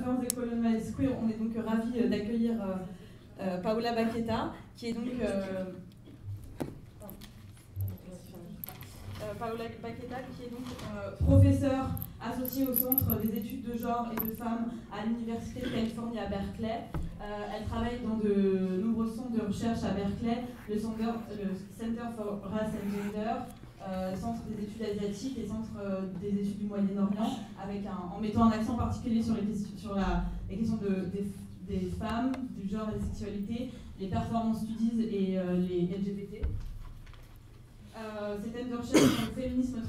conférence des colonialistes queer, on est donc ravis d'accueillir Paola Baqueta, qui est donc professeure associée au Centre des études de genre et de femmes à l'Université de Californie à Berkeley. Elle travaille dans de nombreux centres de recherche à Berkeley, le Center for Race and Gender, le Centre des études asiatiques et le Centre des études du Moyen-Orient, en mettant un accent particulier sur les questions des femmes, du genre et des sexualités, les performance studies et les LGBT. Ces thèmes de recherche sont le féminisme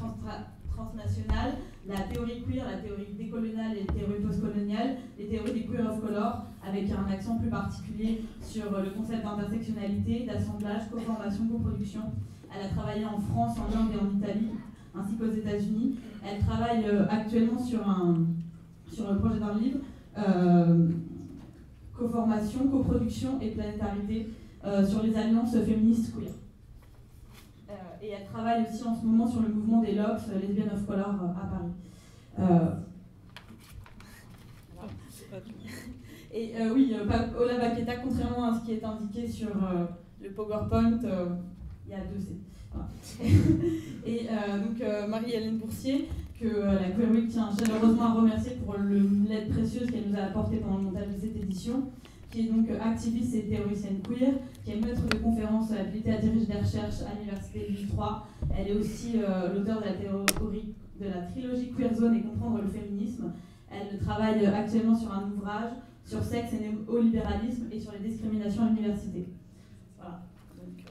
transnational, la théorie queer, la théorie décoloniale et les théories postcoloniales, les théories des queer of color, avec un accent plus particulier sur le concept d'intersectionnalité, d'assemblage, co-formation, coproduction. Elle a travaillé en France, en Inde et en Italie, ainsi qu'aux États-Unis. Elle travaille actuellement sur le projet d'un livre, co-formation, coproduction et planétarité, sur les alliances féministes queer. Et elle travaille aussi en ce moment sur le mouvement des LOCS, Lesbian of Color, à Paris. Et oui, Paola Baqueta, contrairement à ce qui est indiqué sur le PowerPoint, il y a 2 C. Voilà. Et donc Marie-Hélène Boursier, que la Queer Week tient chaleureusement à remercier pour l'aide précieuse qu'elle nous a apportée pendant le montage de cette édition, qui est donc activiste et théoricienne queer, qui est maître de conférence habilitée à diriger des recherches à l'Université Lille 3. Elle est aussi l'auteure de la théorie de la trilogie Queer Zone et comprendre le féminisme. Elle travaille actuellement sur un ouvrage sur sexe et néolibéralisme et sur les discriminations à l'université. Voilà. Donc,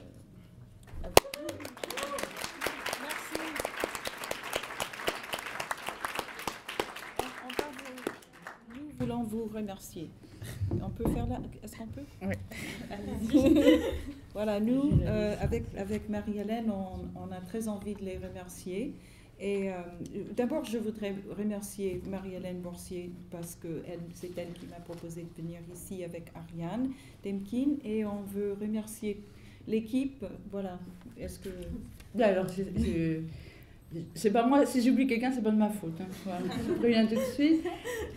Nous voulons vous remercier. On peut faire là? Est-ce qu'on peut? Oui. Allez-y. Voilà, nous, avec Marie-Hélène, on a très envie de les remercier. Et d'abord, je voudrais remercier Marie-Hélène Boursier parce que c'est elle qui m'a proposé de venir ici avec Ariane Temkin. Et on veut remercier l'équipe. Voilà. Est-ce que... Alors, c'est pas moi, si j'oublie quelqu'un, c'est pas de ma faute. Hein. Voilà, je préviens tout de suite.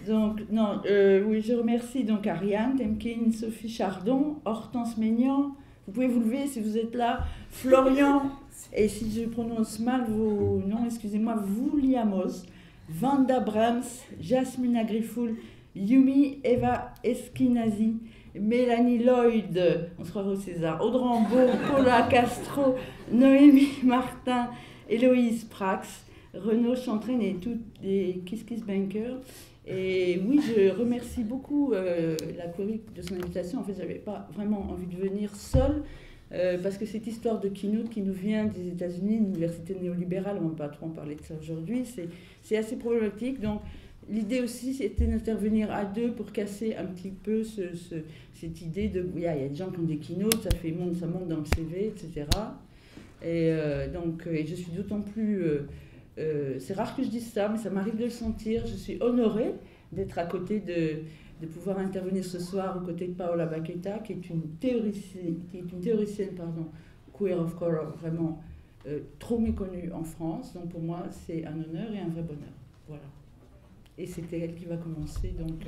Donc, non, oui, je remercie donc Ariane Temkin, Sophie Chardon, Hortense Maignan. Vous pouvez vous lever si vous êtes là. Florian, et si je prononce mal vos noms, excusez-moi, Vouliamos, Vanda Brahms, Jasmine Agrifoul, Yumi Eva Esquinazi, Mélanie Lloyd, on se croirait au César, Audrambeau, Paula Castro, Noémie Martin, Héloïse Prax, Renaud Chantraine et toutes les Kiss Bankers. Et oui, je remercie beaucoup la Queer Week de son invitation. En fait, je n'avais pas vraiment envie de venir seule, parce que cette histoire de keynote qui nous vient des États-Unis, une université néolibérale, on ne va pas trop en parler de ça aujourd'hui, c'est assez problématique. Donc, l'idée aussi, c'était d'intervenir à deux pour casser un petit peu cette idée de... Il y a des gens qui ont des keynotes, ça monte dans le CV, etc. Et donc, je suis d'autant plus... c'est rare que je dise ça, mais ça m'arrive de le sentir. Je suis honorée d'être à côté de pouvoir intervenir ce soir aux côtés de Paola Baqueta, qui est une théoricienne, queer of color, vraiment trop méconnue en France. Donc pour moi, c'est un honneur et un vrai bonheur. Voilà. Et c'était elle qui va commencer donc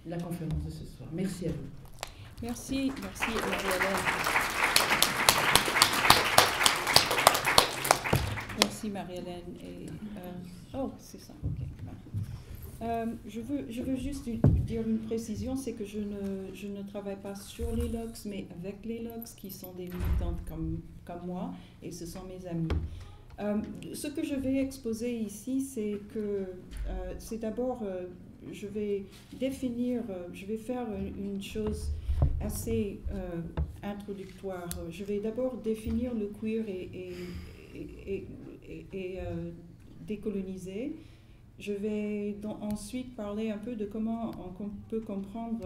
la conférence de ce soir. Merci à vous. Merci Marie-Hélène. Merci Marie-Hélène. Et, oh, c'est ça, ok. Je veux juste dire une précision, c'est que je ne travaille pas sur les LOCS, mais avec les LOCS, qui sont des militantes comme moi, et ce sont mes amis. Ce que je vais exposer ici, c'est que c'est d'abord, je vais faire une chose assez introductoire. Je vais d'abord définir le queer et décoloniser. Je vais ensuite parler un peu de comment on peut comprendre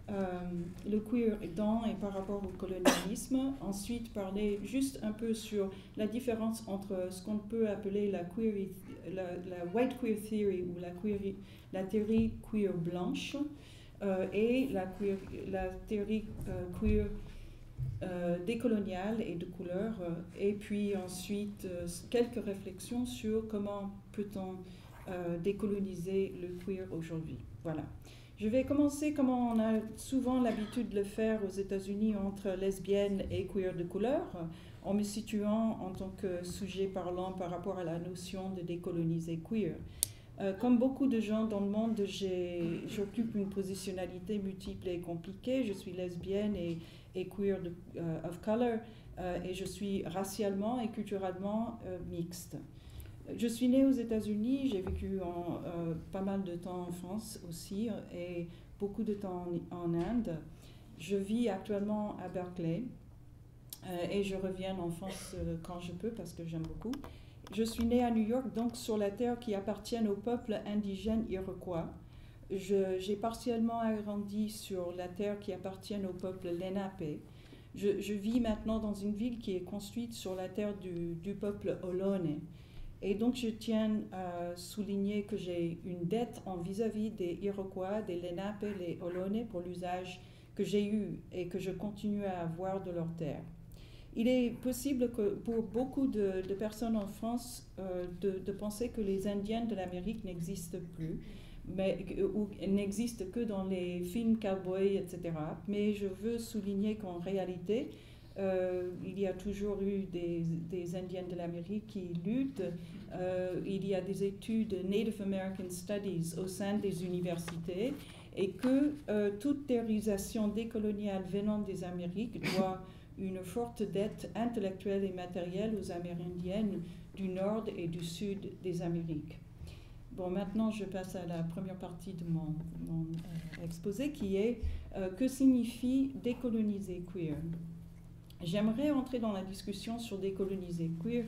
le queer dans et par rapport au colonialisme. Ensuite, parler juste un peu sur la différence entre ce qu'on peut appeler la white queer theory ou la théorie queer blanche et la théorie queer décoloniale et de couleur. Et puis ensuite, quelques réflexions sur comment peut-on décoloniser le queer aujourd'hui. Voilà. Je vais commencer comme on a souvent l'habitude de le faire aux États-Unis entre lesbiennes et queer de couleur, en me situant en tant que sujet parlant par rapport à la notion de décoloniser queer. Comme beaucoup de gens dans le monde, j'occupe une positionnalité multiple et compliquée. Je suis lesbienne et queer of color et je suis racialement et culturellement mixte. Je suis née aux États-Unis, j'ai vécu pas mal de temps en France aussi et beaucoup de temps en Inde. Je vis actuellement à Berkeley et je reviens en France quand je peux parce que j'aime beaucoup. Je suis née à New York, donc sur la terre qui appartient au peuple indigène iroquois. J'ai partiellement agrandi sur la terre qui appartient au peuple Lenape. Je vis maintenant dans une ville qui est construite sur la terre du peuple Ohlone. Et donc je tiens à souligner que j'ai une dette vis-à-vis des Iroquois, des Lenape, les Ohlone pour l'usage que j'ai eu et que je continue à avoir de leurs terres. Il est possible que pour beaucoup de personnes en France de penser que les Indiens de l'Amérique n'existent plus, ou n'existent que dans les films cowboys, etc. Mais je veux souligner qu'en réalité, il y a toujours eu des Indiens de l'Amérique qui luttent. Il y a des études Native American Studies au sein des universités et que toute théorisation décoloniale venant des Amériques doit une forte dette intellectuelle et matérielle aux Amérindiennes du nord et du sud des Amériques. Bon, maintenant je passe à la première partie de mon exposé qui est que signifie décoloniser queer. J'aimerais entrer dans la discussion sur décoloniser queer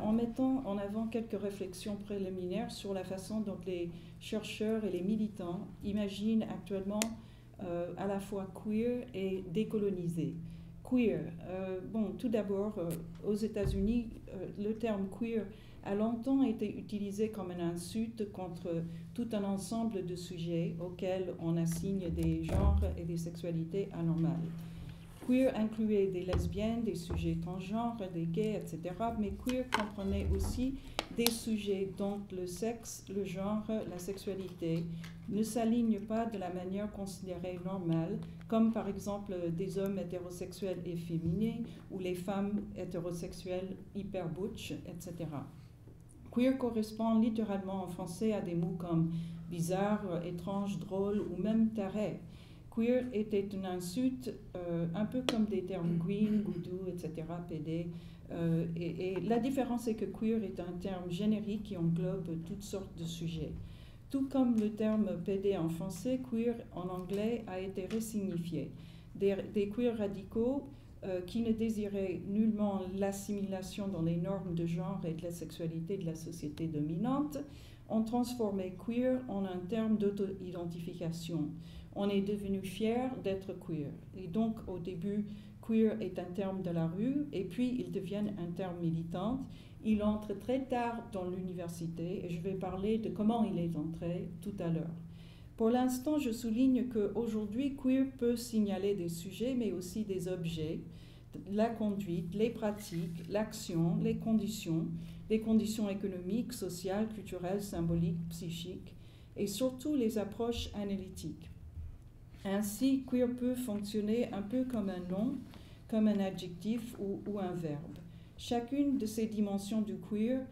en mettant en avant quelques réflexions préliminaires sur la façon dont les chercheurs et les militants imaginent actuellement à la fois queer et décoloniser. Queer, bon, tout d'abord, aux États-Unis, le terme queer a longtemps été utilisé comme une insulte contre tout un ensemble de sujets auxquels on assigne des genres et des sexualités anormales. Queer incluait des lesbiennes, des sujets transgenres, des gays, etc. Mais queer comprenait aussi des sujets dont le sexe, le genre, la sexualité ne s'alignent pas de la manière considérée normale, comme par exemple des hommes hétérosexuels efféminés ou les femmes hétérosexuelles hyper butch, etc. Queer correspond littéralement en français à des mots comme bizarre, étrange, drôle ou même taré. Queer était une insulte, un peu comme des termes green, goudou, etc., PD. Et la différence c'est que queer est un terme générique qui englobe toutes sortes de sujets. Tout comme le terme PD en français, queer en anglais a été resignifié. Des queer radicaux qui ne désiraient nullement l'assimilation dans les normes de genre et de la sexualité de la société dominante ont transformé queer en un terme d'auto-identification. On est devenu fier d'être queer. Et donc, au début, queer est un terme de la rue, et puis il devient un terme militant. Il entre très tard dans l'université, et je vais parler de comment il est entré tout à l'heure. Pour l'instant, je souligne qu'aujourd'hui, queer peut signaler des sujets, mais aussi des objets, la conduite, les pratiques, l'action, les conditions économiques, sociales, culturelles, symboliques, psychiques, et surtout les approches analytiques. Ainsi, queer peut fonctionner un peu comme un nom, comme un adjectif ou un verbe. Chacune de ces dimensions du queer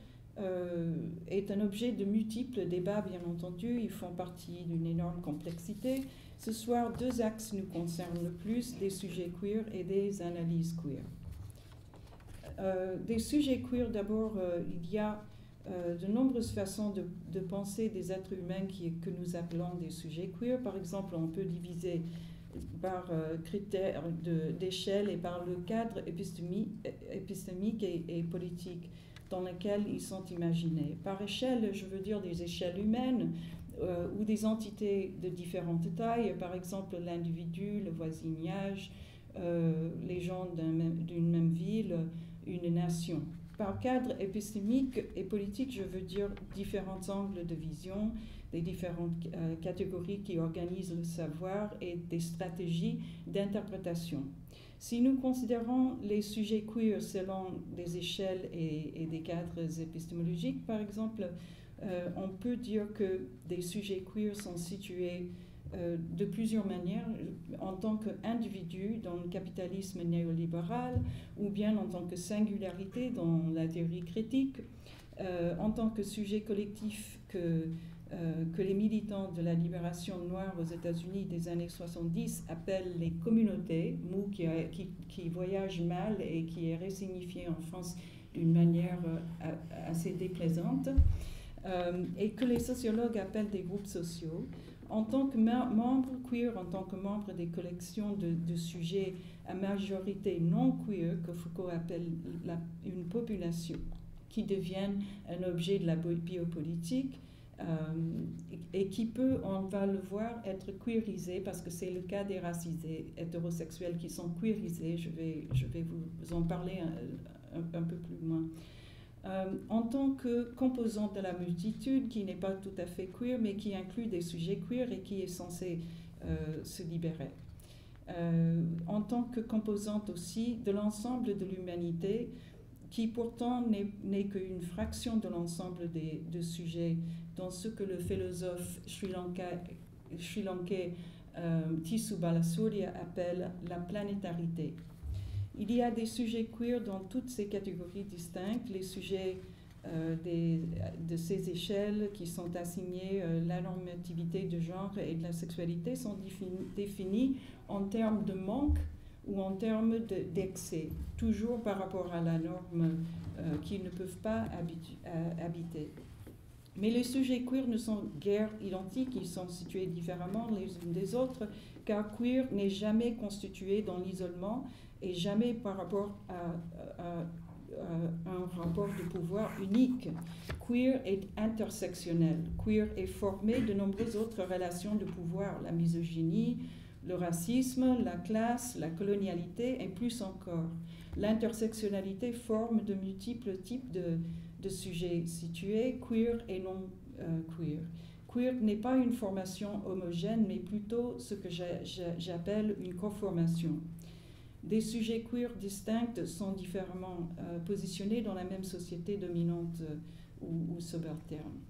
est un objet de multiples débats, bien entendu. Ils font partie d'une énorme complexité. Ce soir, deux axes nous concernent le plus, des sujets queer et des analyses queer. Des sujets queer, d'abord, il y a de nombreuses façons de penser des êtres humains que nous appelons des sujets queer. Par exemple, on peut diviser par critères d'échelle et par le cadre épistémique et politique dans lequel ils sont imaginés. Par échelle, je veux dire des échelles humaines ou des entités de différentes tailles, par exemple l'individu, le voisinage, les gens d'une même ville, une nation. Par cadre épistémique et politique, je veux dire différents angles de vision, des différentes catégories qui organisent le savoir et des stratégies d'interprétation. Si nous considérons les sujets queer selon des échelles et des cadres épistémologiques, par exemple, on peut dire que des sujets queer sont situés de plusieurs manières, en tant qu'individu dans le capitalisme néolibéral, ou bien en tant que singularité dans la théorie critique, en tant que sujet collectif que les militants de la libération noire aux États-Unis des années 70 appellent les communautés, mot qui voyage mal et qui est ressignifié en France d'une manière assez déplaisante, et que les sociologues appellent des groupes sociaux. En tant que membre queer, en tant que membre des collections de sujets à majorité non queer, que Foucault appelle une population, qui deviennent un objet de la biopolitique, et qui peut, on va le voir, être queerisé, parce que c'est le cas des racisés hétérosexuels qui sont queerisés. Je vais vous en parler un peu plus loin. En tant que composante de la multitude, qui n'est pas tout à fait queer, mais qui inclut des sujets queer et qui est censé se libérer. En tant que composante aussi de l'ensemble de l'humanité, qui pourtant n'est qu'une fraction de l'ensemble de sujets dans ce que le philosophe sri-lankais Tisu Balasubramanian appelle la planétarité. Il y a des sujets queer dans toutes ces catégories distinctes, les sujets de ces échelles qui sont assignés la normativité de genre et de la sexualité sont définis en termes de manque ou en termes d'excès, toujours par rapport à la norme qu'ils ne peuvent pas habiter. Mais les sujets queer ne sont guère identiques, ils sont situés différemment les uns des autres, car queer n'est jamais constitué dans l'isolement et jamais par rapport à un rapport de pouvoir unique. Queer est intersectionnel. Queer est formé de nombreuses autres relations de pouvoir, la misogynie, le racisme, la classe, la colonialité et plus encore. L'intersectionnalité forme de multiples types de sujets situés, queer et non queer. Queer n'est pas une formation homogène, mais plutôt ce que j'appelle une conformation. Des sujets queer distincts sont différemment positionnés dans la même société dominante ou subalterne.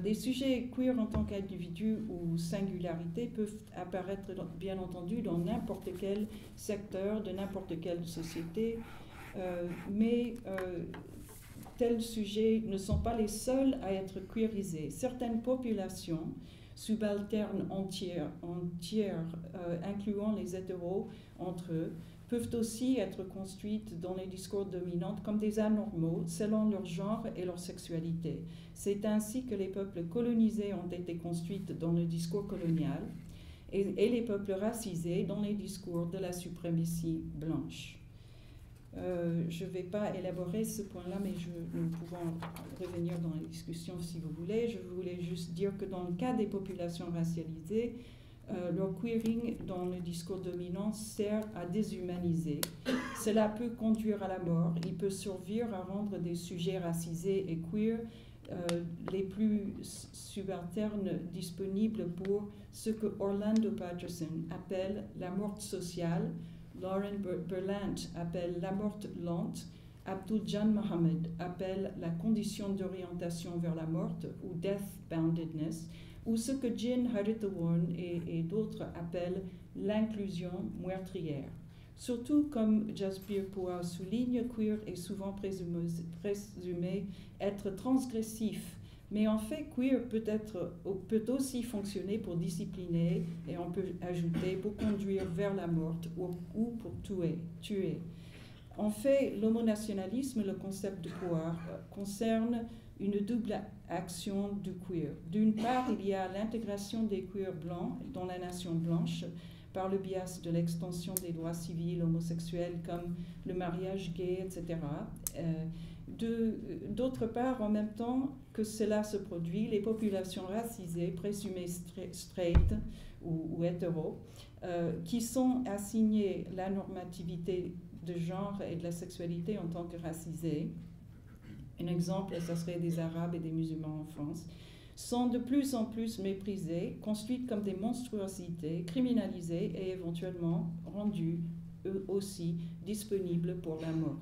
Des sujets queer en tant qu'individus ou singularité peuvent apparaître bien entendu dans n'importe quel secteur de n'importe quelle société, mais tels sujets ne sont pas les seuls à être queerisés. Certaines populations subalternes entières incluant les hétéros entre eux, peuvent aussi être construites dans les discours dominants comme des anormaux selon leur genre et leur sexualité. C'est ainsi que les peuples colonisés ont été construits dans le discours colonial et les peuples racisés dans les discours de la suprématie blanche. Je ne vais pas élaborer ce point-là, mais nous pouvons revenir dans les discussions si vous voulez. Je voulais juste dire que dans le cas des populations racialisées, leur queering dans le discours dominant sert à déshumaniser. Cela peut conduire à la mort. Il peut servir à rendre des sujets racisés et queer les plus subalternes disponibles pour ce que Orlando Patterson appelle la mort sociale, Lauren Berlant appelle la mort lente, Abdul-Jan Mohammed appelle la condition d'orientation vers la mort ou death-boundedness, ou ce que Jean Harithawarn et d'autres appellent l'inclusion meurtrière. Surtout, comme Jasbir Puar souligne, queer est souvent présumé être transgressif, mais en fait, queer peut aussi fonctionner pour discipliner, et on peut ajouter pour conduire vers la mort ou pour tuer. En fait, l'homonationalisme, le concept de Puar, concerne une double action du queer. D'une part, il y a l'intégration des queers blancs dans la nation blanche par le biais de l'extension des droits civils homosexuels comme le mariage gay, etc. D'autre part, en même temps que cela se produit, les populations racisées, présumées straight ou hétéro, qui sont assignées la normativité de genre et de la sexualité en tant que racisées, un exemple, ce serait des Arabes et des musulmans en France, sont de plus en plus méprisés, construites comme des monstruosités, criminalisées et éventuellement rendues, eux aussi, disponibles pour la mort.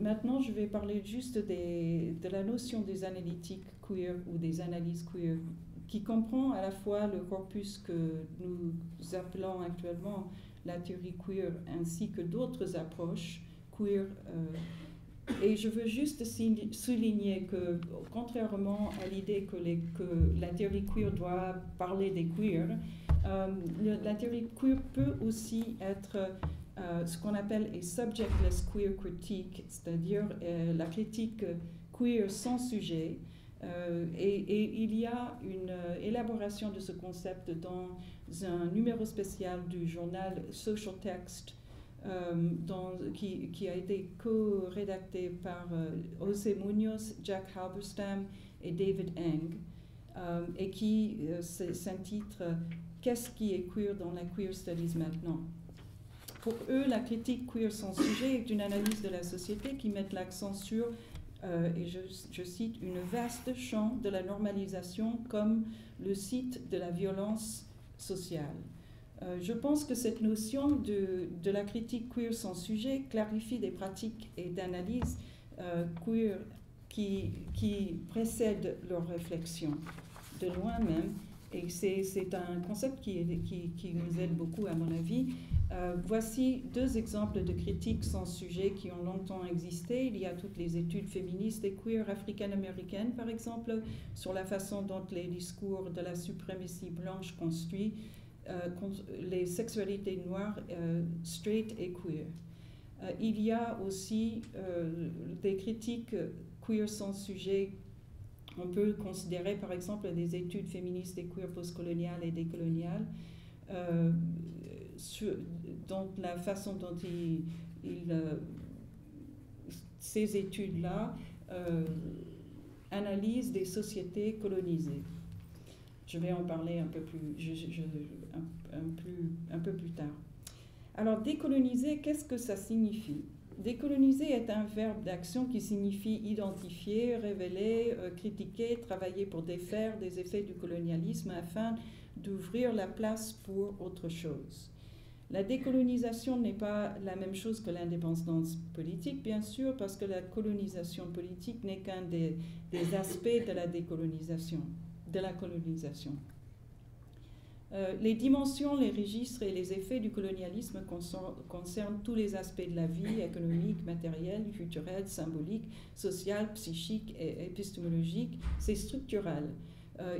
Maintenant, je vais parler juste de la notion des analytiques queer ou des analyses queer, qui comprend à la fois le corpus que nous appelons actuellement la théorie queer, ainsi que d'autres approches queer. Et je veux juste souligner que, contrairement à l'idée que la théorie queer doit parler des queers, la théorie queer peut aussi être ce qu'on appelle a subjectless queer critique, c'est-à-dire la critique queer sans sujet. Et il y a une élaboration de ce concept dans un numéro spécial du journal Social Text, qui a été co-rédacté par José Munoz, Jack Halberstam et David Eng, et qui s'intitule « Qu'est-ce qui est queer dans la queer studies maintenant ?» Pour eux, la critique queer sans sujet est une analyse de la société qui met l'accent sur, et je cite, une vaste champ de la normalisation comme le site de la violence sociale. Je pense que cette notion de la critique queer sans sujet clarifie des pratiques et d'analyse queer qui précèdent leur réflexion, de loin même. Et c'est un concept qui nous aide beaucoup, à mon avis. Voici deux exemples de critiques sans sujet qui ont longtemps existé. Il y a toutes les études féministes et queer africaines-américaines, par exemple, sur la façon dont les discours de la suprématie blanche construisent les sexualités noires, straight et queer. Il y a aussi des critiques queer sans sujet. On peut considérer par exemple des études féministes et queer postcoloniales et décoloniales, dont la façon dont ces études-là analysent des sociétés colonisées. Je vais en parler un peu plus tard. Alors, décoloniser, qu'est-ce que ça signifie? Décoloniser est un verbe d'action qui signifie identifier, révéler, critiquer, travailler pour défaire des effets du colonialisme afin d'ouvrir la place pour autre chose. La décolonisation n'est pas la même chose que l'indépendance politique, bien sûr, parce que la colonisation politique n'est qu'un des aspects de la décolonisation, de la colonisation. Les dimensions, les registres et les effets du colonialisme concernent tous les aspects de la vie économique, matérielle, culturelle, symbolique, sociale, psychique et épistémologique. C'est structural.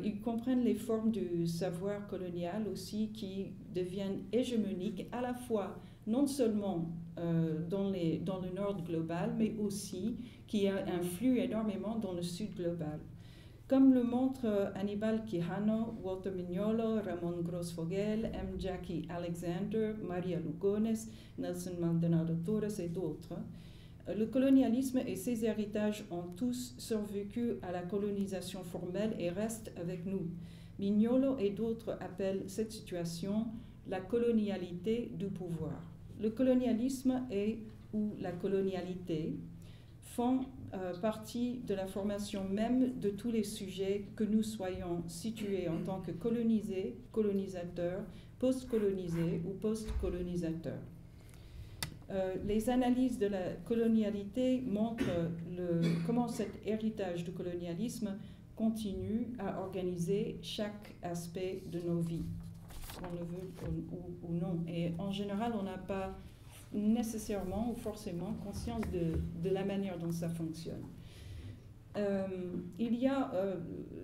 Ils comprennent les formes du savoir colonial aussi qui deviennent hégémoniques à la fois non seulement dans le nord global, mais aussi qui influent énormément dans le sud global. Comme le montrent Aníbal Quijano, Walter Mignolo, Ramón Gros-Fogel, M. Jackie Alexander, Maria Lugones, Nelson Maldonado Torres et d'autres, le colonialisme et ses héritages ont tous survécu à la colonisation formelle et restent avec nous. Mignolo et d'autres appellent cette situation la colonialité du pouvoir. Le colonialisme ou la colonialité font partie de la formation même de tous les sujets que nous soyons situés en tant que colonisés, colonisateurs, post-colonisés ou post-colonisateurs. Les analyses de la colonialité montrent comment cet héritage du colonialisme continue à organiser chaque aspect de nos vies, qu'on le veut ou non. Et en général, on n'a pas nécessairement ou forcément conscience de la manière dont ça fonctionne.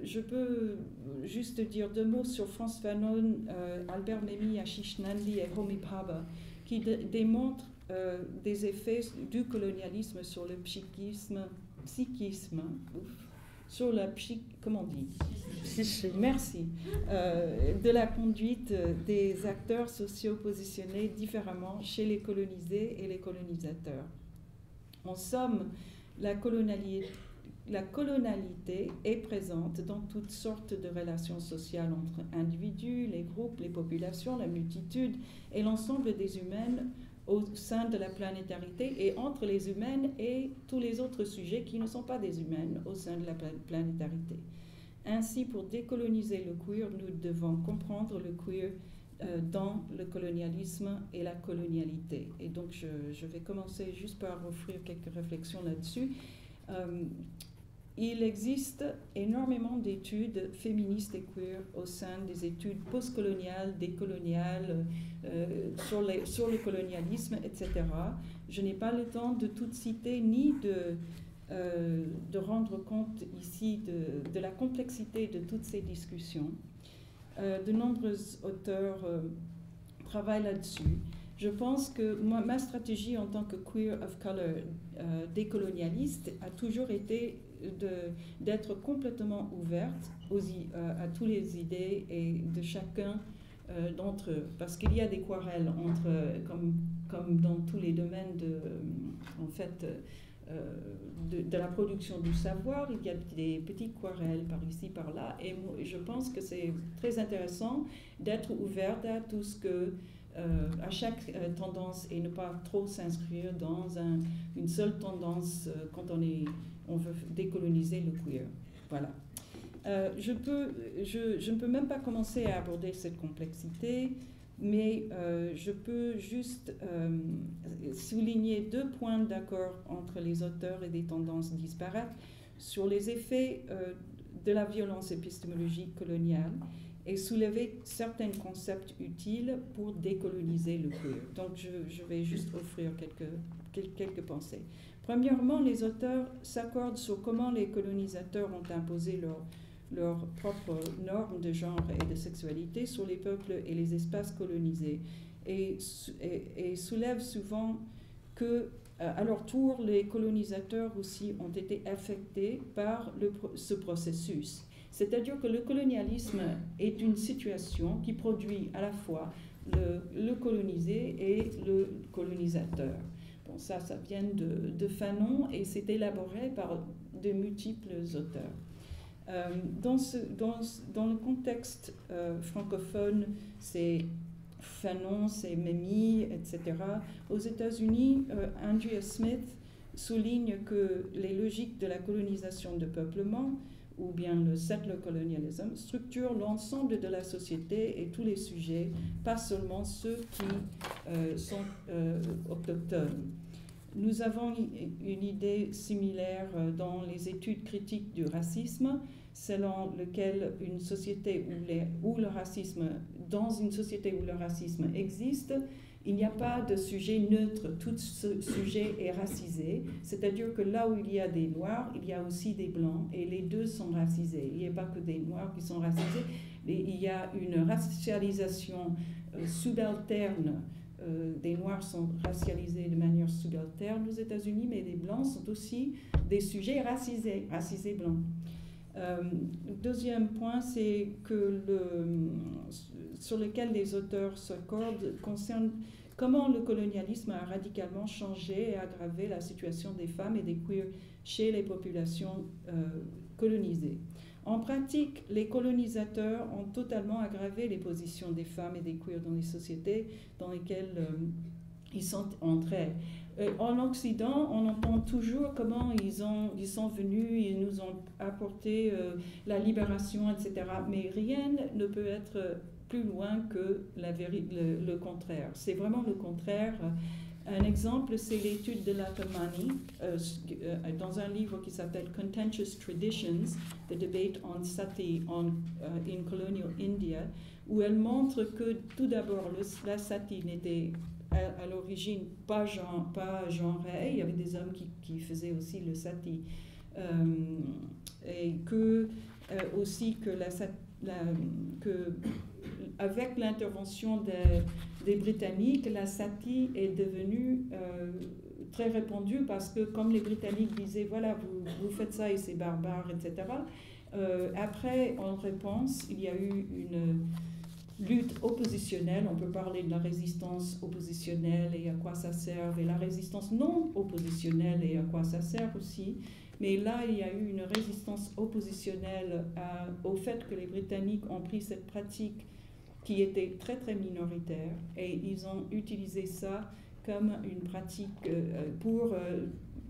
Je peux juste dire deux mots sur Frantz Fanon, Albert Memmi, Ashish Nandy et Homi Bhabha, qui démontrent des effets du colonialisme sur le psychisme, sur la comment on dit? Merci. De la conduite des acteurs sociaux positionnés différemment chez les colonisés et les colonisateurs. En somme, la colonialité est présente dans toutes sortes de relations sociales entre individus, les groupes, les populations, la multitude et l'ensemble des humains au sein de la planétarité et entre les humaines et tous les autres sujets qui ne sont pas des humaines au sein de la planétarité. Ainsi, pour décoloniser le queer, nous devons comprendre le queer dans le colonialisme et la colonialité. Et donc je vais commencer juste par offrir quelques réflexions là-dessus. Il existe énormément d'études féministes et queer au sein des études postcoloniales, décoloniales, sur le colonialisme, etc. Je n'ai pas le temps de tout citer ni de rendre compte ici de la complexité de toutes ces discussions. De nombreux auteurs travaillent là-dessus. Je pense que ma stratégie en tant que queer of color décolonialiste a toujours été d'être complètement ouverte à toutes les idées et de chacun d'entre eux. Parce qu'il y a des querelles comme dans tous les domaines de la production du savoir, il y a des petites querelles par ici, par là. Et je pense que c'est très intéressant d'être ouverte à tout ce que à chaque tendance et ne pas trop s'inscrire dans une seule tendance quand on veut décoloniser le queer. Voilà. Je ne peux même pas commencer à aborder cette complexité, mais je peux juste souligner 2 points d'accord entre les auteurs et des tendances disparates sur les effets de la violence épistémologique coloniale et soulever certains concepts utiles pour décoloniser le queer. Donc je vais juste offrir quelques pensées. Premièrement, les auteurs s'accordent sur comment les colonisateurs ont imposé leurs propres normes de genre et de sexualité sur les peuples et les espaces colonisés et soulèvent souvent que, à leur tour, les colonisateurs aussi ont été affectés par ce processus. C'est-à-dire que le colonialisme est une situation qui produit à la fois le colonisé et le colonisateur. Bon, ça vient de Fanon et c'est élaboré par de multiples auteurs. Dans le contexte francophone, c'est Fanon, c'est Memmi, etc. Aux États-Unis, Andrea Smith souligne que les logiques de la colonisation de peuplement ou bien le settler colonialism, structure l'ensemble de la société et tous les sujets, pas seulement ceux qui sont autochtones. Nous avons une idée similaire dans les études critiques du racisme, selon lequel une société où le racisme, dans une société où le racisme existe, il n'y a pas de sujet neutre, tout sujet est racisé, c'est-à-dire que là où il y a des noirs, il y a aussi des blancs, et les deux sont racisés. Il n'y a pas que des noirs qui sont racisés, mais il y a une racialisation subalterne. Des noirs sont racialisés de manière subalterne aux États-Unis, mais les blancs sont aussi des sujets racisés blancs. Deuxième point, c'est que sur lequel les auteurs s'accordent concerne comment le colonialisme a radicalement changé et aggravé la situation des femmes et des queers chez les populations colonisées. En pratique, les colonisateurs ont totalement aggravé les positions des femmes et des queers dans les sociétés dans lesquelles ils sont entrés. En Occident, on entend toujours comment ils sont venus, ils nous ont apporté la libération, etc. Mais rien ne peut être plus loin que le contraire. C'est vraiment le contraire. Un exemple, c'est l'étude de Latamani dans un livre qui s'appelle Contentious Traditions, The Debate on Sati in Colonial India, où elle montre que tout d'abord la sati n'était à l'origine pas genrée, il y avait des hommes qui faisaient aussi le sati, et que aussi que avec l'intervention des Britanniques, la sati est devenue très répandue parce que comme les Britanniques disaient, voilà, vous faites ça et c'est barbare, etc. Après, en réponse, il y a eu une lutte oppositionnelle. On peut parler de la résistance oppositionnelle et à quoi ça sert, et la résistance non oppositionnelle et à quoi ça sert aussi. Mais là, il y a eu une résistance oppositionnelle au fait que les Britanniques ont pris cette pratique qui était très très minoritaire et ils ont utilisé ça comme une pratique pour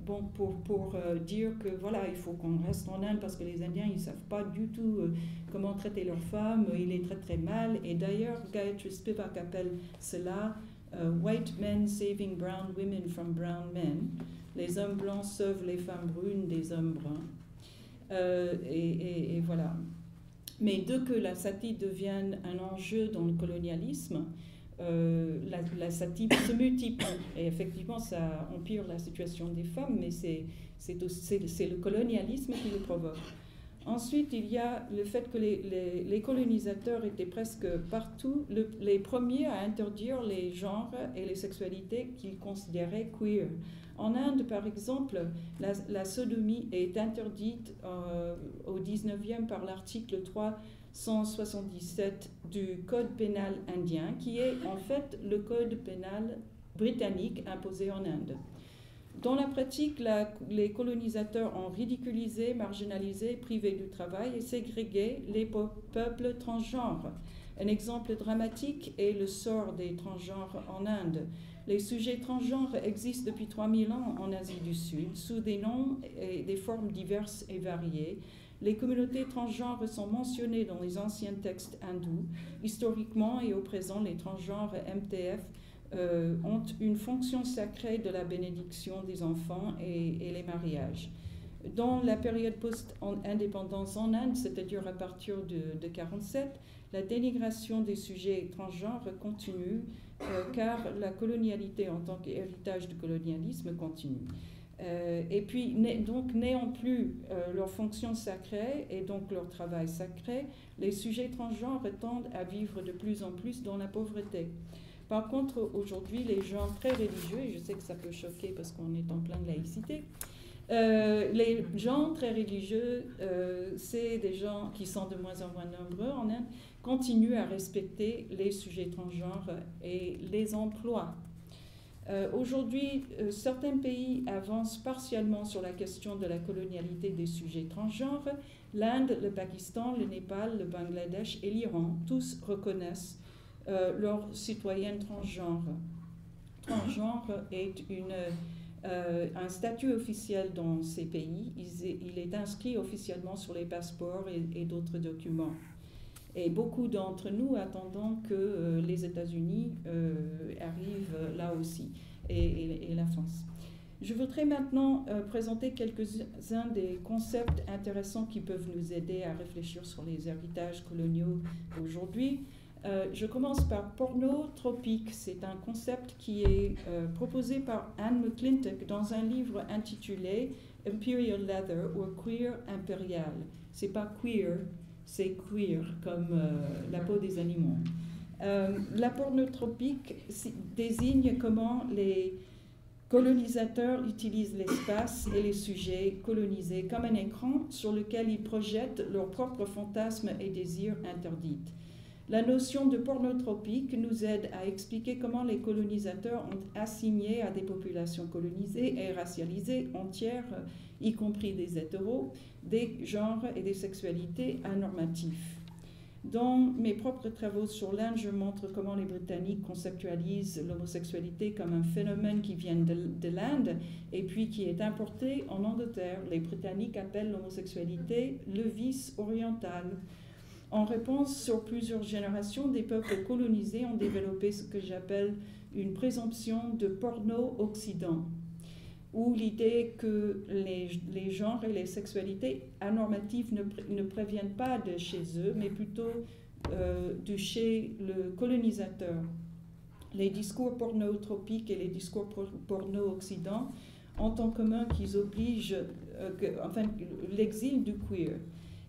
bon, pour dire que voilà, il faut qu'on reste en Inde parce que les Indiens, ils ne savent pas du tout comment traiter leurs femmes, ils les traitent très mal. Et d'ailleurs, Gayatri Spivak appelle cela White men saving brown women from brown men. Les hommes blancs sauvent les femmes brunes des hommes bruns. Et voilà. Mais dès que la sati devienne un enjeu dans le colonialisme, la sati se multiplie. Et effectivement, ça empire la situation des femmes, mais c'est le colonialisme qui le provoque. Ensuite, il y a le fait que les colonisateurs étaient presque partout les premiers à interdire les genres et les sexualités qu'ils considéraient queer. En Inde, par exemple, la sodomie est interdite au 19e par l'article 377 du Code pénal indien, qui est en fait le code pénal britannique imposé en Inde. Dans la pratique, les colonisateurs ont ridiculisé, marginalisé, privé du travail et ségrégué les peuples transgenres. Un exemple dramatique est le sort des transgenres en Inde. Les sujets transgenres existent depuis 3000 ans en Asie du Sud, sous des noms et des formes diverses et variées. Les communautés transgenres sont mentionnées dans les anciens textes hindous. Historiquement et au présent, les transgenres MTF ont une fonction sacrée de la bénédiction des enfants et les mariages. Dans la période post-indépendance en Inde, c'est-à-dire à partir de 1947, la dénigration des sujets transgenres continue car la colonialité en tant qu'héritage du colonialisme continue. Et puis, donc, n'ayant plus leur fonction sacrée et donc leur travail sacré, les sujets transgenres tendent à vivre de plus en plus dans la pauvreté. Par contre, aujourd'hui, les gens très religieux, et je sais que ça peut choquer parce qu'on est en pleine laïcité, les gens très religieux, c'est des gens qui sont de moins en moins nombreux en Inde, continuent à respecter les sujets transgenres et les emploient. Aujourd'hui, certains pays avancent partiellement sur la question de la colonialité des sujets transgenres. L'Inde, le Pakistan, le Népal, le Bangladesh et l'Iran, tous reconnaissent leurs citoyennes transgenres. Transgenre est un statut officiel dans ces pays. Il est inscrit officiellement sur les passeports et d'autres documents. Et beaucoup d'entre nous attendons que les États-Unis arrivent là aussi, et la France. Je voudrais maintenant présenter quelques-uns des concepts intéressants qui peuvent nous aider à réfléchir sur les héritages coloniaux aujourd'hui. Je commence par pornotropique. C'est un concept qui est proposé par Anne McClintock dans un livre intitulé Imperial Leather ou Queer Impérial. C'est pas queer, c'est queer comme la peau des animaux. La pornotropique désigne comment les colonisateurs utilisent l'espace et les sujets colonisés comme un écran sur lequel ils projettent leurs propres fantasmes et désirs interdits. La notion de pornotropique nous aide à expliquer comment les colonisateurs ont assigné à des populations colonisées et racialisées entières, y compris des hétéros, des genres et des sexualités anormatifs. Dans mes propres travaux sur l'Inde, je montre comment les Britanniques conceptualisent l'homosexualité comme un phénomène qui vient de l'Inde et puis qui est importé en Angleterre. Les Britanniques appellent l'homosexualité le vice oriental. En réponse, sur plusieurs générations, des peuples colonisés ont développé ce que j'appelle une présomption de porno-occident, où l'idée que les genres et les sexualités anormatives ne préviennent pas de chez eux, mais plutôt de chez le colonisateur. Les discours pornotropiques et les discours porno-occident ont en commun qu'ils obligent l'exil du queer.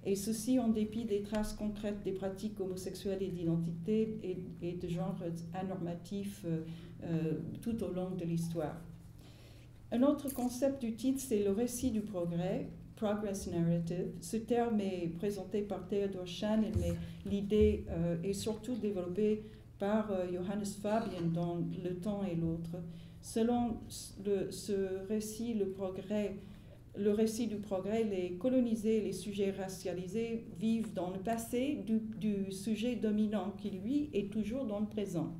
Et ceci en dépit des traces concrètes des pratiques homosexuelles et d'identité et de genre anormatifs tout au long de l'histoire. Un autre concept du titre, c'est le récit du progrès, Progress Narrative. Ce terme est présenté par Theodor Shannon, mais l'idée est surtout développée par Johannes Fabian dans Le Temps et l'autre. Selon ce récit, le récit du progrès, les colonisés, les sujets racialisés vivent dans le passé du sujet dominant qui, lui, est toujours dans le présent.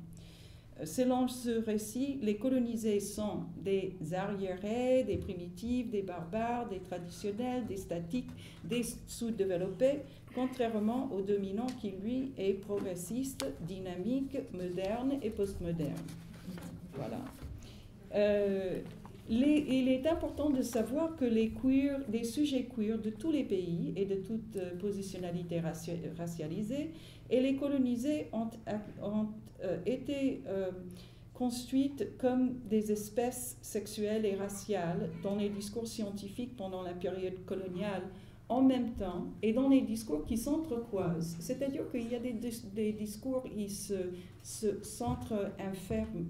Selon ce récit, les colonisés sont des arriérés, des primitifs, des barbares, des traditionnels, des statiques, des sous-développés, contrairement au dominant qui, lui, est progressiste, dynamique, moderne et postmoderne. Voilà. Il est important de savoir que les sujets queer de tous les pays et de toute positionnalité racialisée et les colonisés ont été construites comme des espèces sexuelles et raciales dans les discours scientifiques pendant la période coloniale en même temps et dans les discours qui s'entrecroisent. C'est-à-dire qu'il y a des discours qui s'entre-informent.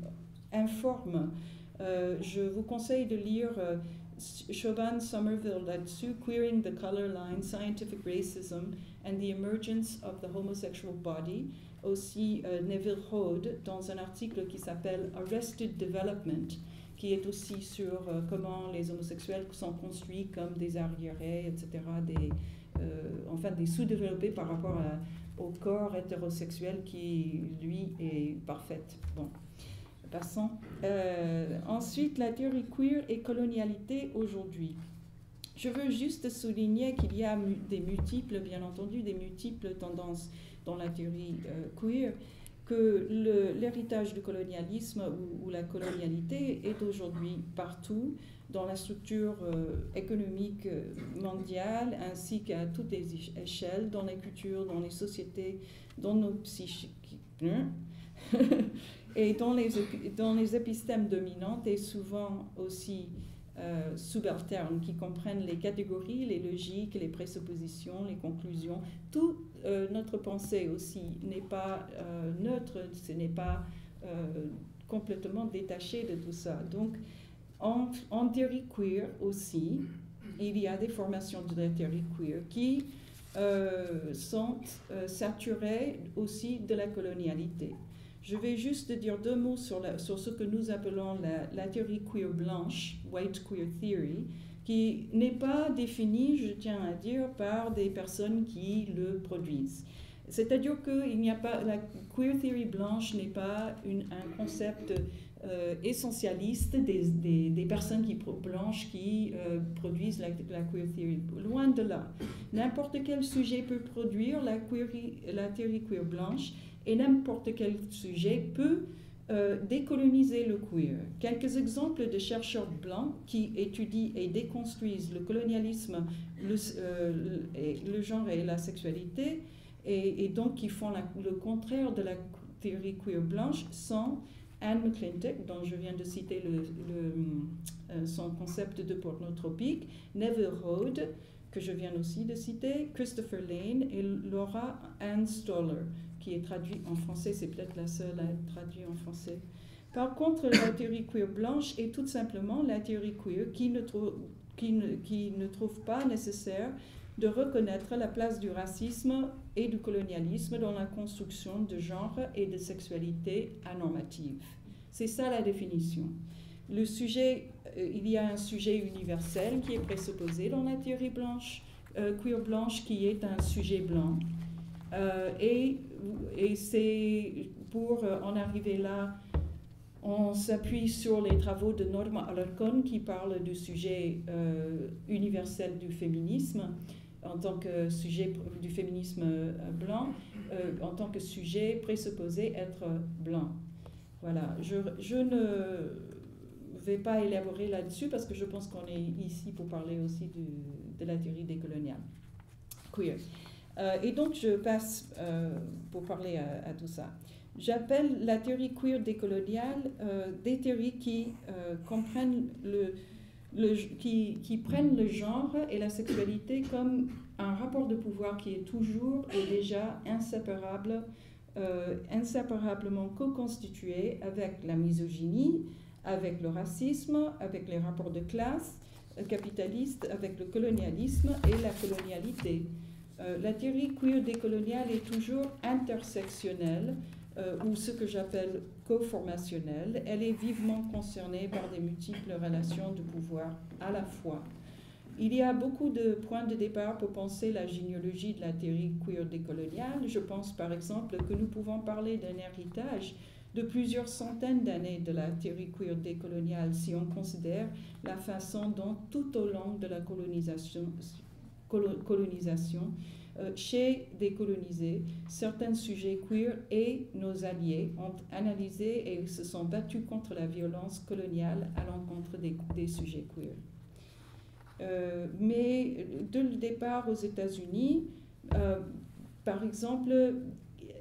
Je vous conseille de lire Siobhan Somerville là-dessus, Queering the Color Line, Scientific Racism and the Emergence of the Homosexual Body. Aussi Neville Hode dans un article qui s'appelle Arrested Development, qui est aussi sur comment les homosexuels sont construits comme des arriérés, etc., des sous-développés par rapport au corps hétérosexuel qui, lui, est parfait. Bon. Passons. Ensuite, la théorie queer et colonialité aujourd'hui. Je veux juste souligner qu'il y a bien entendu, des multiples tendances dans la théorie queer, que l'héritage du colonialisme ou la colonialité est aujourd'hui partout, dans la structure économique mondiale, ainsi qu'à toutes les échelles, dans les cultures, dans les sociétés, dans nos psychiques. Et dans les épistémes dominantes et souvent aussi subalternes qui comprennent les catégories, les logiques, les présuppositions, les conclusions. Toute notre pensée aussi n'est pas neutre, ce n'est pas complètement détaché de tout ça. Donc, en théorie queer aussi, il y a des formations de la théorie queer qui sont saturées aussi de la colonialité. Je vais juste dire deux mots sur ce que nous appelons la théorie queer blanche, white queer theory, qui n'est pas définie, je tiens à dire, par des personnes qui le produisent. C'est-à-dire que la queer theory blanche n'est pas un concept essentialiste des personnes blanches qui produisent la queer theory. Loin de là. N'importe quel sujet peut produire la théorie queer blanche, et n'importe quel sujet peut décoloniser le queer. Quelques exemples de chercheurs blancs qui étudient et déconstruisent le colonialisme, le genre et la sexualité, et donc qui font le contraire de la théorie queer blanche sont Anne McClintock, dont je viens de citer son concept de pornotropique, Neville Hode, que je viens aussi de citer, Christopher Lane et Laura Ann Stoller, qui est traduit en français, c'est peut-être la seule à être traduite en français. Par contre, la théorie queer blanche est tout simplement la théorie queer qui ne trouve pas nécessaire de reconnaître la place du racisme et du colonialisme dans la construction de genre et de sexualité anormative. C'est ça la définition. Il y a un sujet universel qui est présupposé dans la théorie queer blanche, qui est un sujet blanc. Et c'est pour en arriver là, on s'appuie sur les travaux de Norma Alarcón qui parle du sujet universel du féminisme en tant que sujet du féminisme blanc, en tant que sujet présupposé être blanc. Voilà, je ne vais pas élaborer là-dessus parce que je pense qu'on est ici pour parler aussi de la théorie décoloniale. Queer. Et donc, je passe pour parler à tout ça. J'appelle la théorie queer décoloniale des théories qui comprennent qui prennent le genre et la sexualité comme un rapport de pouvoir qui est toujours et déjà inséparablement co-constitué avec la misogynie, avec le racisme, avec les rapports de classe capitalistes, avec le colonialisme et la colonialité. La théorie queer décoloniale est toujours intersectionnelle, ou ce que j'appelle co-formationnelle. Elle est vivement concernée par des multiples relations de pouvoir à la fois. Il y a beaucoup de points de départ pour penser la généalogie de la théorie queer décoloniale. Je pense par exemple que nous pouvons parler d'un héritage de plusieurs centaines d'années de la théorie queer décoloniale si on considère la façon dont tout au long de la colonisation chez des colonisés, certains sujets queer et nos alliés ont analysé et se sont battus contre la violence coloniale à l'encontre des sujets queer. Mais dès le départ aux États-Unis, par exemple,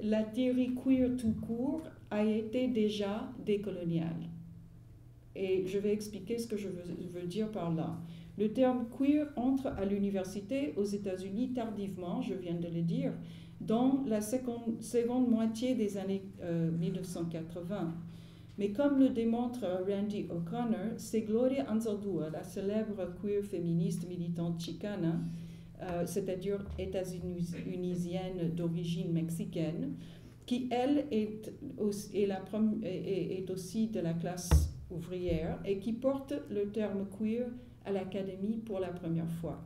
la théorie queer tout court a été déjà décoloniale. Et je vais expliquer ce que je veux dire par là. Le terme queer entre à l'université aux États-Unis tardivement, je viens de le dire, dans la seconde moitié des années 1980. Mais comme le démontre Randy O'Connor, c'est Gloria Anzaldúa, la célèbre queer féministe militante chicana, c'est-à-dire états-unisienne d'origine mexicaine, qui, elle, est aussi de la classe ouvrière et qui porte le terme queer à l'Académie pour la première fois.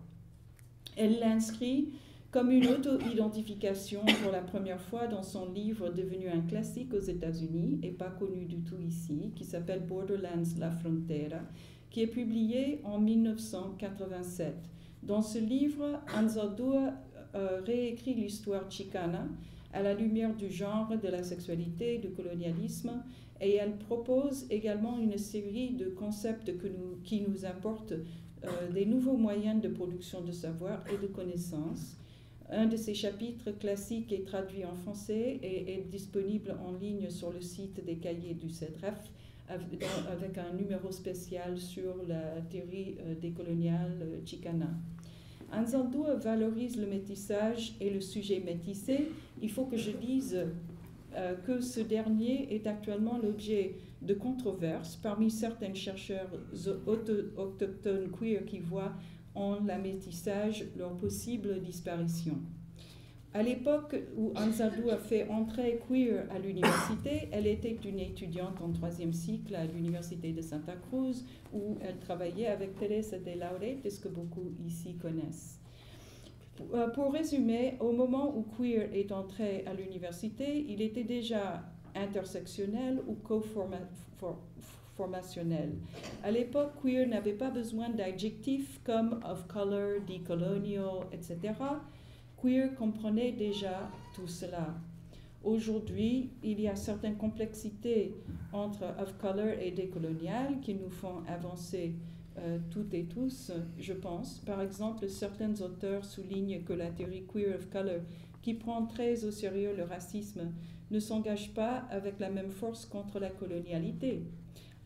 Elle l'inscrit comme une auto-identification pour la première fois dans son livre devenu un classique aux États-Unis et pas connu du tout ici, qui s'appelle Borderlands La Frontera, qui est publié en 1987. Dans ce livre, Anzaldúa réécrit l'histoire chicana à la lumière du genre, de la sexualité, du colonialisme, et elle propose également une série de concepts qui nous apportent des nouveaux moyens de production de savoir et de connaissances. Un de ces chapitres classiques est traduit en français et est disponible en ligne sur le site des cahiers du CEDREF avec un numéro spécial sur la théorie décoloniale chicana. Anzaldúa valorise le métissage et le sujet métissé. Il faut que je dise que ce dernier est actuellement l'objet de controverses parmi certains chercheurs autochtones queer qui voient en la métissage leur possible disparition. À l'époque où Anzaldúa fait entrer queer à l'université, elle était une étudiante en 3e cycle à l'université de Santa Cruz où elle travaillait avec Teresa de Lauretis, que beaucoup ici connaissent. Pour résumer, au moment où queer est entré à l'université, il était déjà intersectionnel ou co-formationnel. À l'époque, queer n'avait pas besoin d'adjectifs comme of color, decolonial, etc. Queer comprenait déjà tout cela. Aujourd'hui, il y a certaines complexités entre of color et décolonial qui nous font avancer toutes et tous, je pense. Par exemple, certains auteurs soulignent que la théorie queer of color, qui prend très au sérieux le racisme, ne s'engage pas avec la même force contre la colonialité.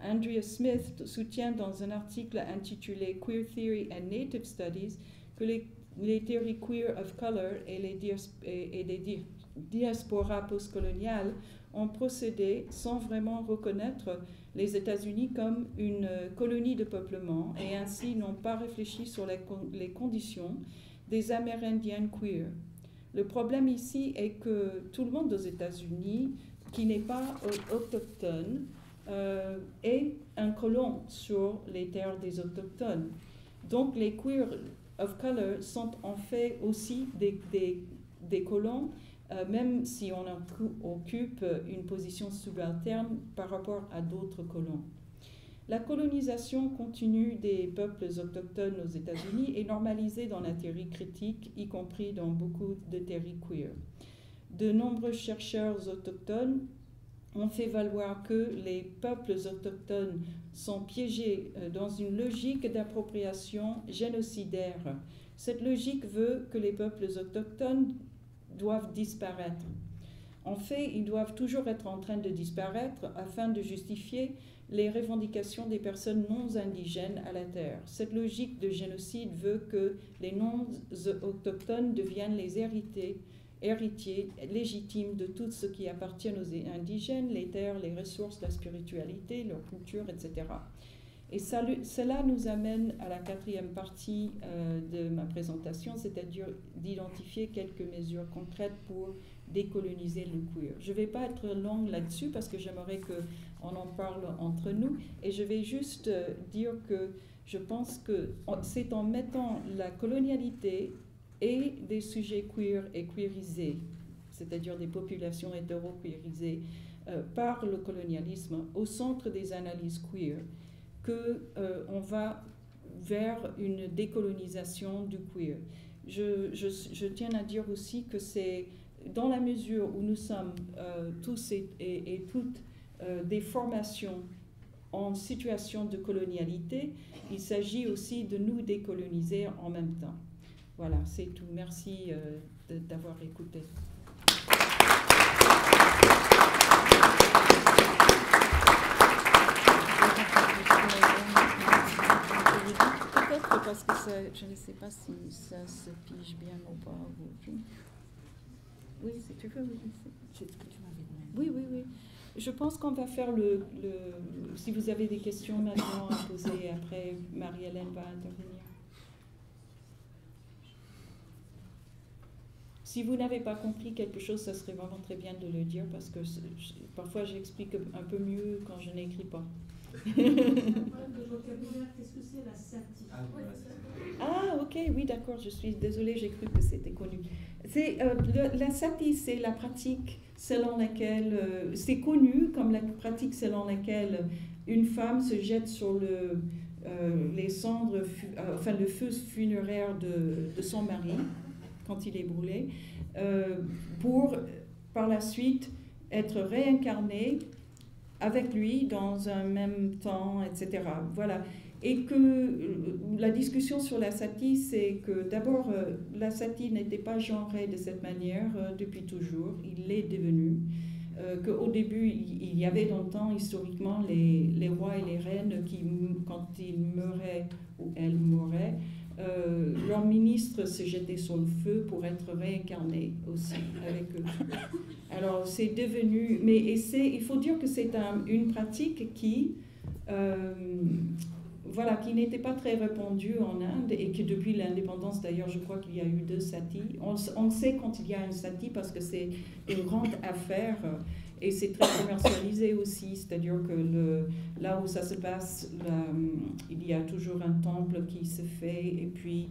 Andrea Smith soutient dans un article intitulé Queer Theory and Native Studies que les théories queer of color et les diasporas postcoloniales ont procédé sans vraiment reconnaître les États-Unis comme une colonie de peuplement et ainsi n'ont pas réfléchi sur les conditions des Amérindiennes queer. Le problème ici est que tout le monde aux États-Unis, qui n'est pas autochtone, est un colon sur les terres des autochtones. Donc les queer of color sont en fait aussi des colons, même si on occupe une position subalterne par rapport à d'autres colons. La colonisation continue des peuples autochtones aux États-Unis est normalisée dans la théorie critique, y compris dans beaucoup de théories queer. De nombreux chercheurs autochtones ont fait valoir que les peuples autochtones sont piégés dans une logique d'appropriation génocidaire. Cette logique veut que les peuples autochtones doivent disparaître. En fait, ils doivent toujours être en train de disparaître afin de justifier les revendications des personnes non indigènes à la terre. Cette logique de génocide veut que les non-autochtones deviennent les héritiers légitimes de tout ce qui appartient aux indigènes, les terres, les ressources, la spiritualité, leur culture, etc. Et cela nous amène à la 4e partie de ma présentation, c'est-à-dire d'identifier quelques mesures concrètes pour décoloniser le queer. Je ne vais pas être longue là-dessus parce que j'aimerais qu'on en parle entre nous et je vais juste dire que je pense que c'est en mettant la colonialité et des sujets queer et queerisés c'est-à-dire des populations hétéro-queerisées, par le colonialisme au centre des analyses queer, qu'on va vers une décolonisation du queer. Je tiens à dire aussi que c'est dans la mesure où nous sommes tous et toutes des formations en situation de colonialité, il s'agit aussi de nous décoloniser en même temps. Voilà, c'est tout. Merci d'avoir écouté. Peut-être parce que ça, je ne sais pas si ça se pige bien ou pas. Oui, si tu veux, oui. C'est ce que tu m'avais demandé. Oui. Je pense qu'on va faire si vous avez des questions maintenant à poser, après Marie-Hélène va intervenir. Si vous n'avez pas compris quelque chose, ça serait vraiment très bien de le dire parce que parfois j'explique un peu mieux quand je n'écris pas. Qu'est-ce que c'est la sati? Ah, ok, oui, d'accord, je suis désolée, j'ai cru que c'était connu. La sati, c'est la pratique selon laquelle, c'est connu comme la pratique selon laquelle une femme se jette sur les cendres, le feu funéraire de son mari quand il est brûlé, pour par la suite être réincarnée avec lui dans un même temps, etc. Voilà. Et que la discussion sur la sati, c'est que d'abord, la sati n'était pas genrée de cette manière depuis toujours, il l'est devenu. Qu'au début, il y avait dans le temps, historiquement, les rois et les reines qui, quand ils meuraient ou elles mouraient, leur ministre se jetait sur le feu pour être réincarné aussi avec eux. Alors c'est devenu, mais il faut dire que c'est une pratique qui n'était pas très répandue en Inde et que depuis l'indépendance, d'ailleurs, je crois qu'il y a eu 2 satis. On sait quand il y a une sati parce que c'est une grande affaire et c'est très commercialisé aussi, c'est-à-dire que là où ça se passe, il y a toujours un temple qui se fait et puis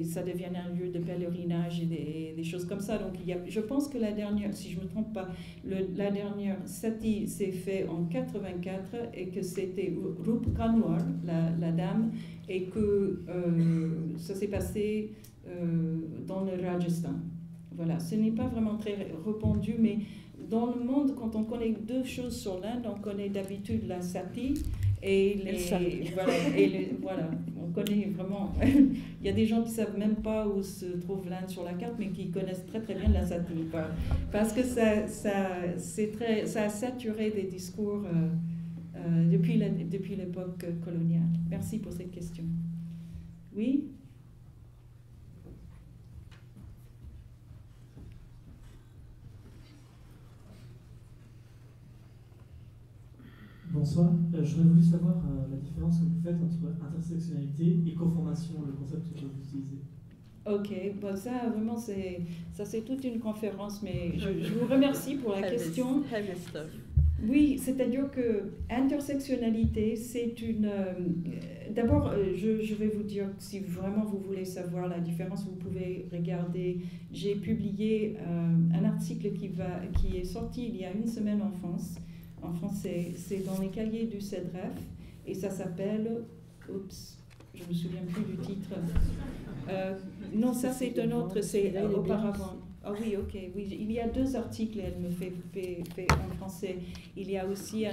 ça devient un lieu de pèlerinage et des choses comme ça. Donc je pense que la dernière, si je ne me trompe pas, la dernière sati s'est fait en 84 et que c'était Rup Kanwar, la dame, et que ça s'est passé dans le Rajasthan. Voilà, ce n'est pas vraiment très répandu, mais dans le monde, quand on connaît 2 choses sur l'Inde, on connaît d'habitude la sati et voilà, on connaît vraiment. Il y a des gens qui ne savent même pas où se trouve l'Inde sur la carte, mais qui connaissent très très bien la sati, parce que ça a saturé des discours depuis l'époque coloniale. Merci pour cette question. Oui? Bonsoir, j'aurais voulu savoir la différence que vous faites entre intersectionnalité et coformation, le concept que vous utilisez. Ok, bon, ça vraiment c'est toute une conférence, mais je vous remercie pour la question. Oui, c'est-à-dire que intersectionnalité, c'est une... D'abord, je vais vous dire, si vraiment vous voulez savoir la différence, vous pouvez regarder. J'ai publié un article qui est sorti il y a 1 semaine en France. En français, c'est dans les cahiers du CEDREF et ça s'appelle... Oups, je ne me souviens plus du titre. Non, ça c'est un autre, c'est auparavant. Ah oui, ok, oui, il y a 2 articles, elle me fait en français. Il y a aussi,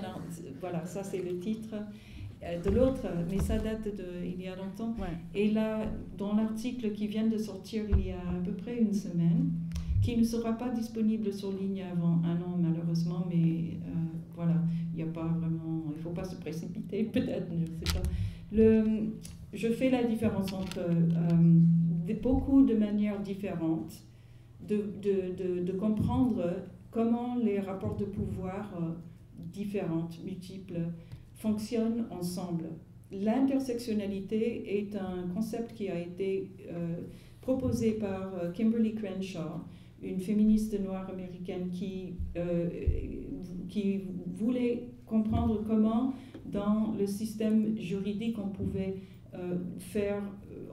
voilà, ça c'est le titre de l'autre, mais ça date il y a longtemps. Ouais. Et là, dans l'article qui vient de sortir il y a à peu près 1 semaine, qui ne sera pas disponible sur ligne avant 1 an malheureusement, mais voilà, il n'y a pas vraiment, il ne faut pas se précipiter peut-être, je ne sais pas. Je fais la différence entre beaucoup de manières différentes de comprendre comment les rapports de pouvoir différentes, multiples, fonctionnent ensemble. L'intersectionnalité est un concept qui a été proposé par Kimberly Crenshaw, une féministe noire américaine qui voulait comprendre comment, dans le système juridique, on pouvait faire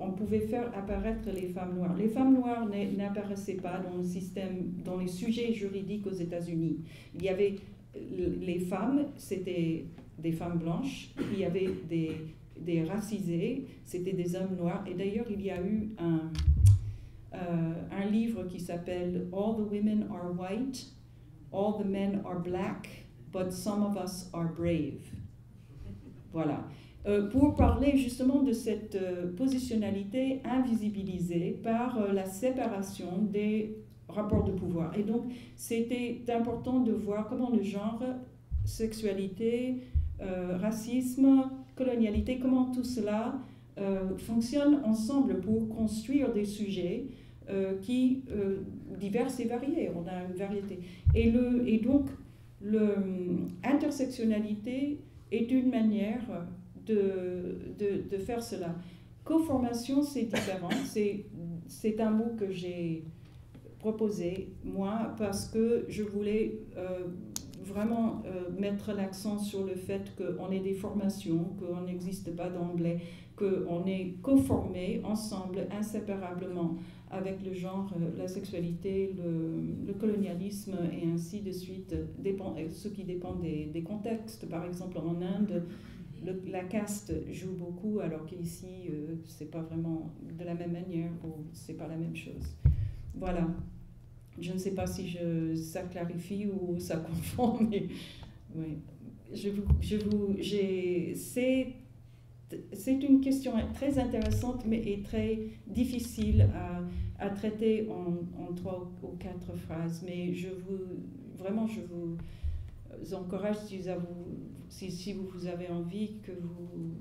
on pouvait faire apparaître les femmes noires. Les femmes noires n'apparaissaient pas dans le système, dans les sujets juridiques aux États-Unis. Il y avait les femmes, c'était des femmes blanches, il y avait des racisés, c'était des hommes noirs. Et d'ailleurs, il y a eu un livre qui s'appelle All the Women Are White, All the Men Are Black, but some of us are brave. Voilà. Pour parler justement de cette positionnalité invisibilisée par la séparation des rapports de pouvoir. Et donc, c'était important de voir comment le genre, sexualité, racisme, colonialité, comment tout cela fonctionne ensemble pour construire des sujets qui divers et variés. On a une variété. Et donc, l'intersectionnalité est une manière de faire cela. Co-formation, c'est différent. C'est un mot que j'ai proposé, moi, parce que je voulais vraiment mettre l'accent sur le fait qu'on ait des formations, qu'on n'existe pas d'emblée, qu'on est co-formés ensemble, inséparablement, avec le genre, la sexualité, le colonialisme et ainsi de suite, ce qui dépend des contextes. Par exemple, en Inde, la caste joue beaucoup, alors qu'ici, c'est pas vraiment de la même manière, ou c'est pas la même chose. Voilà. Je ne sais pas si ça clarifie ou ça confond, mais oui. C'est une question très intéressante, mais et très difficile à traiter en 3 ou 4 phrases. Mais je vous encourage, si vous avez envie, que vous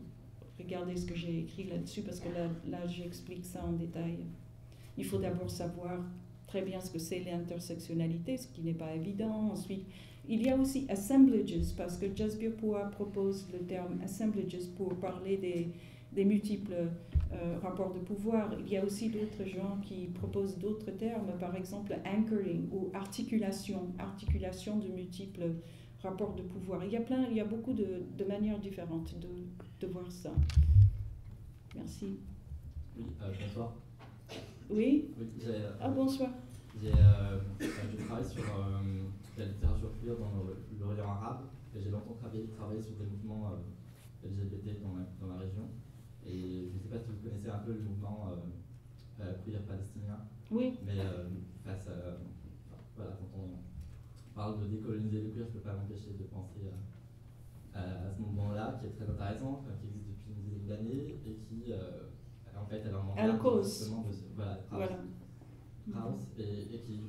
regardez ce que j'ai écrit là-dessus, parce que là j'explique ça en détail. Il faut d'abord savoir très bien ce que c'est l'intersectionnalité, ce qui n'est pas évident. Ensuite, il y a aussi assemblages, parce que Jasbir Puar propose le terme assemblages pour parler des multiples rapports de pouvoir. Il y a aussi d'autres gens qui proposent d'autres termes, par exemple anchoring ou articulation de multiples rapports de pouvoir. Il y a beaucoup de manières différentes de voir ça. Merci. Oui, bonsoir. Oui, bonsoir. Je travaille sur la littérature queer dans l'Orient arabe et j'ai longtemps travaillé sur des mouvements LGBT dans la région. Et je ne sais pas si vous connaissez un peu le mouvement queer palestinien. Oui. Mais voilà, quand on parle de décoloniser le queer, je ne peux pas m'empêcher de penser à ce mouvement-là qui est très intéressant, qui existe depuis une dizaine d'années et qui en fait elle en manque justement de House et qui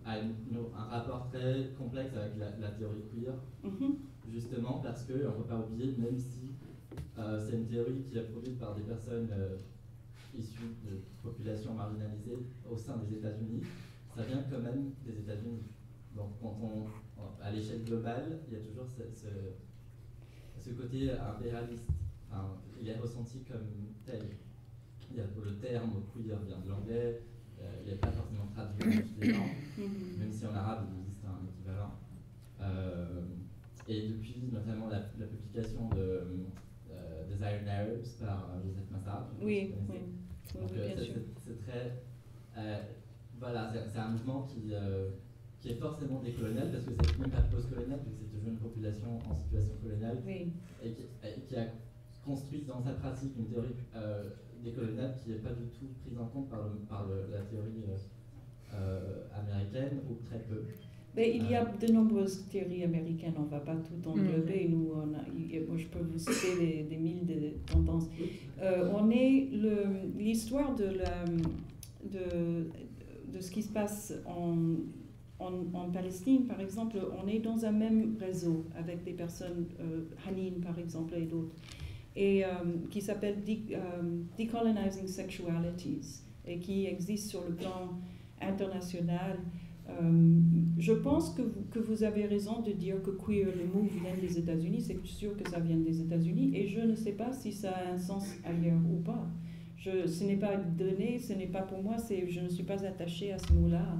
a un rapport très complexe avec la théorie queer, justement parce qu'on ne peut pas oublier, même si c'est une théorie qui est produite par des personnes issues de populations marginalisées au sein des États-Unis, ça vient quand même des États-Unis. Donc à l'échelle globale, il y a toujours ce côté impérialiste. Enfin, il est ressenti comme tel. Le terme queer vient de l'anglais, il n'est pas forcément traduit dans toutes les langues, même si en arabe il existe un équivalent. Et depuis notamment la publication de Iron Arabs par Joseph Massad. Oui, donc c'est très... voilà, c'est un mouvement qui est forcément décolonial, parce que c'est même pas post-colonial, puisque c'est toujours une population en situation coloniale, et qui a construit dans sa pratique une théorie décoloniale qui n'est pas du tout prise en compte par la théorie américaine, ou très peu. Mais il y a de nombreuses théories américaines, on ne va pas tout englober. Nous, moi, je peux vous citer des mille de tendances. On est l'histoire de ce qui se passe en Palestine, par exemple. On est dans un même réseau avec des personnes, Hanin par exemple et d'autres, et qui s'appelle Decolonizing Sexualities et qui existe sur le plan international. Je pense que vous avez raison de dire que queer, le mot vient des États-Unis. C'est sûr que ça vient des États-Unis et je ne sais pas si ça a un sens ailleurs ou pas. Ce n'est pas donné, ce n'est pas pour moi, je ne suis pas attachée à ce mot-là,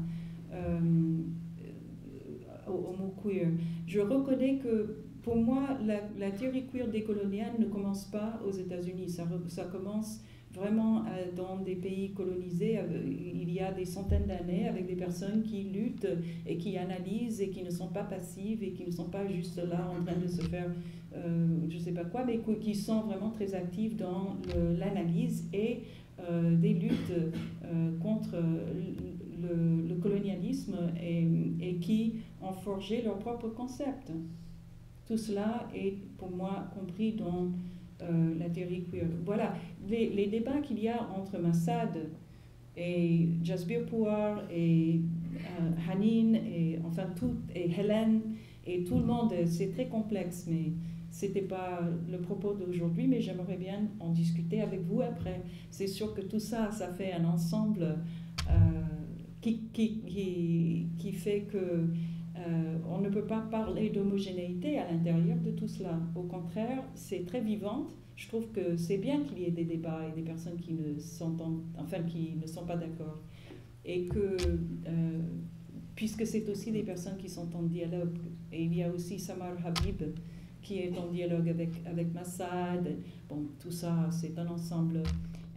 au mot queer. Je reconnais que pour moi, la théorie queer décoloniale ne commence pas aux États-Unis. Ça commence vraiment dans des pays colonisés, il y a des centaines d'années, avec des personnes qui luttent et qui analysent et qui ne sont pas passives et qui ne sont pas juste là en train de se faire je ne sais pas quoi, mais qui sont vraiment très actives dans l'analyse et des luttes contre le colonialisme et qui ont forgé leur propre concept. Tout cela est pour moi compris dans la théorie queer. Voilà, les débats qu'il y a entre Massad et Jasbir Puar et Hanin et enfin et Hélène et tout le monde, c'est très complexe, mais c'était pas le propos d'aujourd'hui, mais j'aimerais bien en discuter avec vous après. C'est sûr que tout ça, ça fait un ensemble qui fait que on ne peut pas parler d'homogénéité à l'intérieur de tout cela. Au contraire, c'est très vivant. Je trouve que c'est bien qu'il y ait des débats et des personnes qui ne sont pas d'accord. Et que, puisque c'est aussi des personnes qui sont en dialogue, et il y a aussi Samar Habib qui est en dialogue avec Massad. Bon, tout ça, c'est un ensemble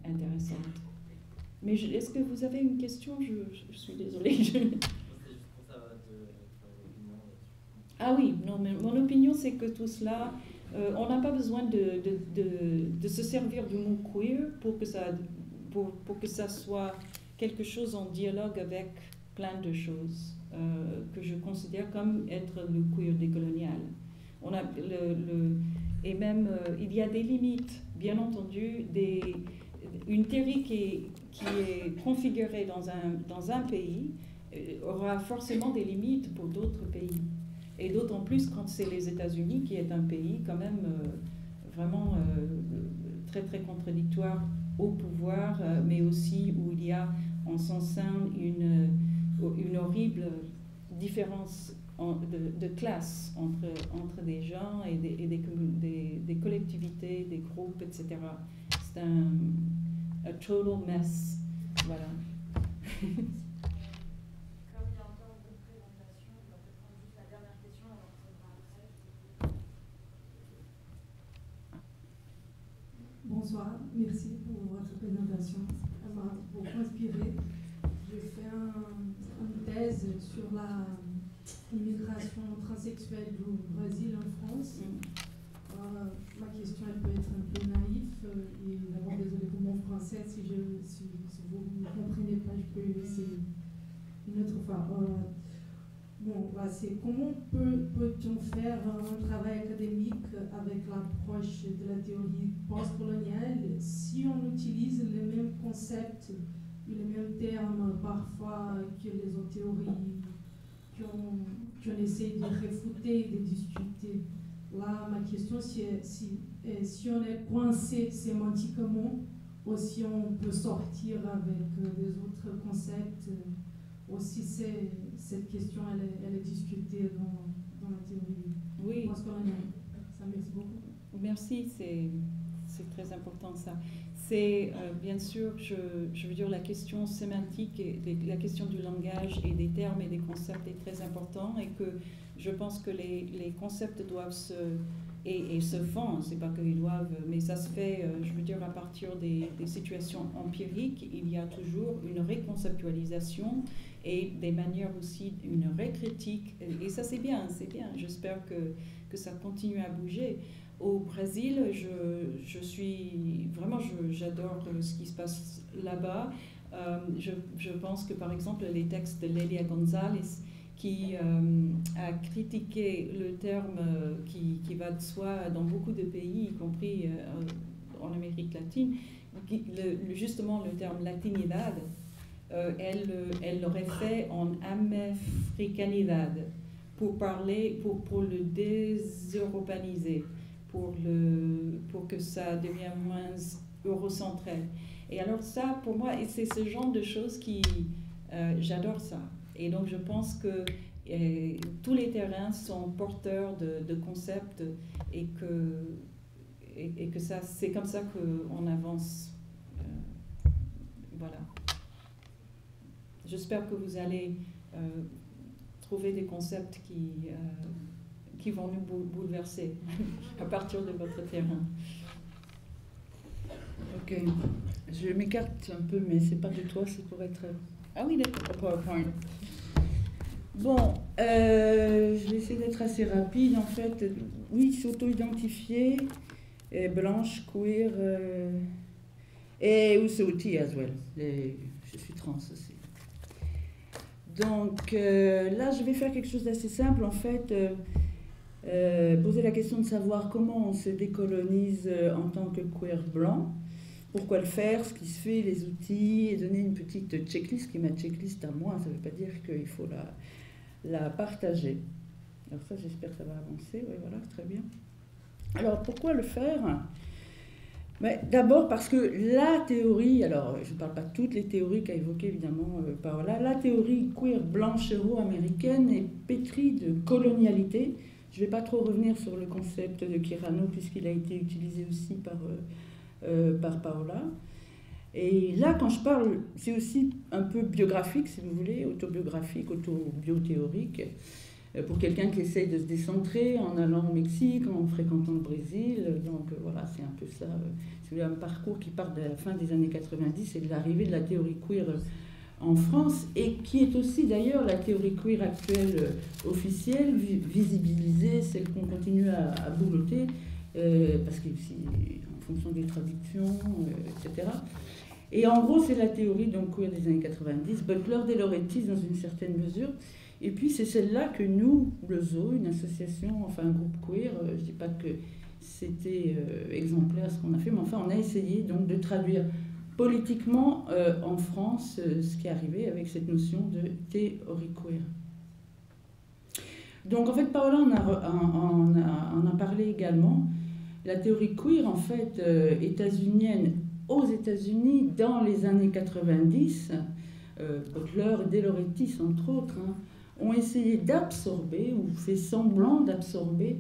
intéressant. Mais est-ce que vous avez une question? Je suis désolée. Ah oui, non, mais mon opinion, c'est que tout cela, on n'a pas besoin de se servir du mot queer pour que ça soit quelque chose en dialogue avec plein de choses que je considère comme être le queer décolonial. On a et même, il y a des limites, bien entendu, une théorie qui est configurée dans un pays aura forcément des limites pour d'autres pays. Et d'autant plus quand c'est les États-Unis, qui est un pays quand même vraiment très très contradictoire au pouvoir, mais aussi où il y a en son sein une horrible différence de classe entre des gens et des collectivités, des groupes, etc. C'est un total mess. Voilà. Bonsoir, merci pour votre présentation. Elle m'a beaucoup inspirée. J'ai fait une thèse sur l'immigration transsexuelle du Brésil en France. Ma question, elle peut être un peu naïve. Et d'abord, désolée pour mon français. Si vous ne comprenez pas, je peux essayer une autre fois. C'est comment peut-on faire un travail académique avec l'approche de la théorie postcoloniale si on utilise les mêmes concepts, les mêmes termes parfois que les autres théories qu'on essaie de réfuter et de discuter. Là, ma question, c'est si on est coincé sémantiquement ou si on peut sortir avec des autres concepts. Aussi, cette question, elle est discutée dans la théorie postcoloniale. Ça, merci beaucoup. Merci, c'est très important ça. C'est bien sûr, je veux dire, la question sémantique, et la question du langage et des termes et des concepts est très important et que je pense que les concepts doivent et se font, c'est pas qu'ils doivent, mais ça se fait, je veux dire, à partir des situations empiriques, il y a toujours une reconceptualisation et des manières aussi, une récritique, et ça c'est bien, j'espère que ça continue à bouger. Au Brésil, j'adore ce qui se passe là-bas. Je pense que par exemple les textes de Lélia González, qui a critiqué le terme qui va de soi dans beaucoup de pays, y compris en Amérique latine, justement le terme latinidad, elle l'aurait fait en américanidad pour le déseuropaniser, pour que ça devienne moins eurocentré. Et alors ça, pour moi, c'est ce genre de choses j'adore ça. Et donc je pense que tous les terrains sont porteurs de concepts et que ça, c'est comme ça qu'on avance. Voilà. J'espère que vous allez trouver des concepts qui vont nous bouleverser à partir de votre terrain. Ok. Je m'écarte un peu, mais c'est pas de toi, c'est pour être... Ah oui, d'accord. PowerPoint. Bon, je vais essayer d'être assez rapide, en fait. Oui, s'auto-identifier, blanche, queer, et aussi as well. Je suis trans aussi. Donc là, je vais faire quelque chose d'assez simple, en fait. Poser la question de savoir comment on se décolonise en tant que queer blanc. Pourquoi le faire, ce qui se fait, les outils, et donner une petite checklist qui est ma checklist à moi. Ça ne veut pas dire qu'il faut la partager. Alors ça, j'espère que ça va avancer. Oui, voilà, très bien. Alors, pourquoi le faire? D'abord parce que la théorie, alors je ne parle pas de toutes les théories qu'a évoquées évidemment Paola, la théorie queer blanche héro-américaine est pétrie de colonialité. Je ne vais pas trop revenir sur le concept de Kirano puisqu'il a été utilisé aussi par Paola. Et là, quand je parle, c'est aussi un peu biographique, si vous voulez, autobiographique, autobiothéorique, pour quelqu'un qui essaye de se décentrer en allant au Mexique, en fréquentant le Brésil. Donc voilà, c'est un peu ça. C'est un parcours qui part de la fin des années 90 et de l'arrivée de la théorie queer en France, et qui est aussi d'ailleurs la théorie queer actuelle officielle, visibilisée, celle qu'on continue à boulotter, parce que en fonction des traductions, etc. Et en gros, c'est la théorie donc queer des années 90, Butler, De Laurentiis dans une certaine mesure. Et puis c'est celle-là que nous, le Zoo, une association, enfin un groupe queer, je ne dis pas que c'était exemplaire ce qu'on a fait, mais enfin on a essayé donc de traduire politiquement en France ce qui est arrivé avec cette notion de théorie queer. Donc en fait, Paola en a parlé également. La théorie queer, en fait, états-unienne, aux États-Unis, dans les années 90, Butler et De Laurentiis, entre autres, ont essayé d'absorber, ou fait semblant d'absorber,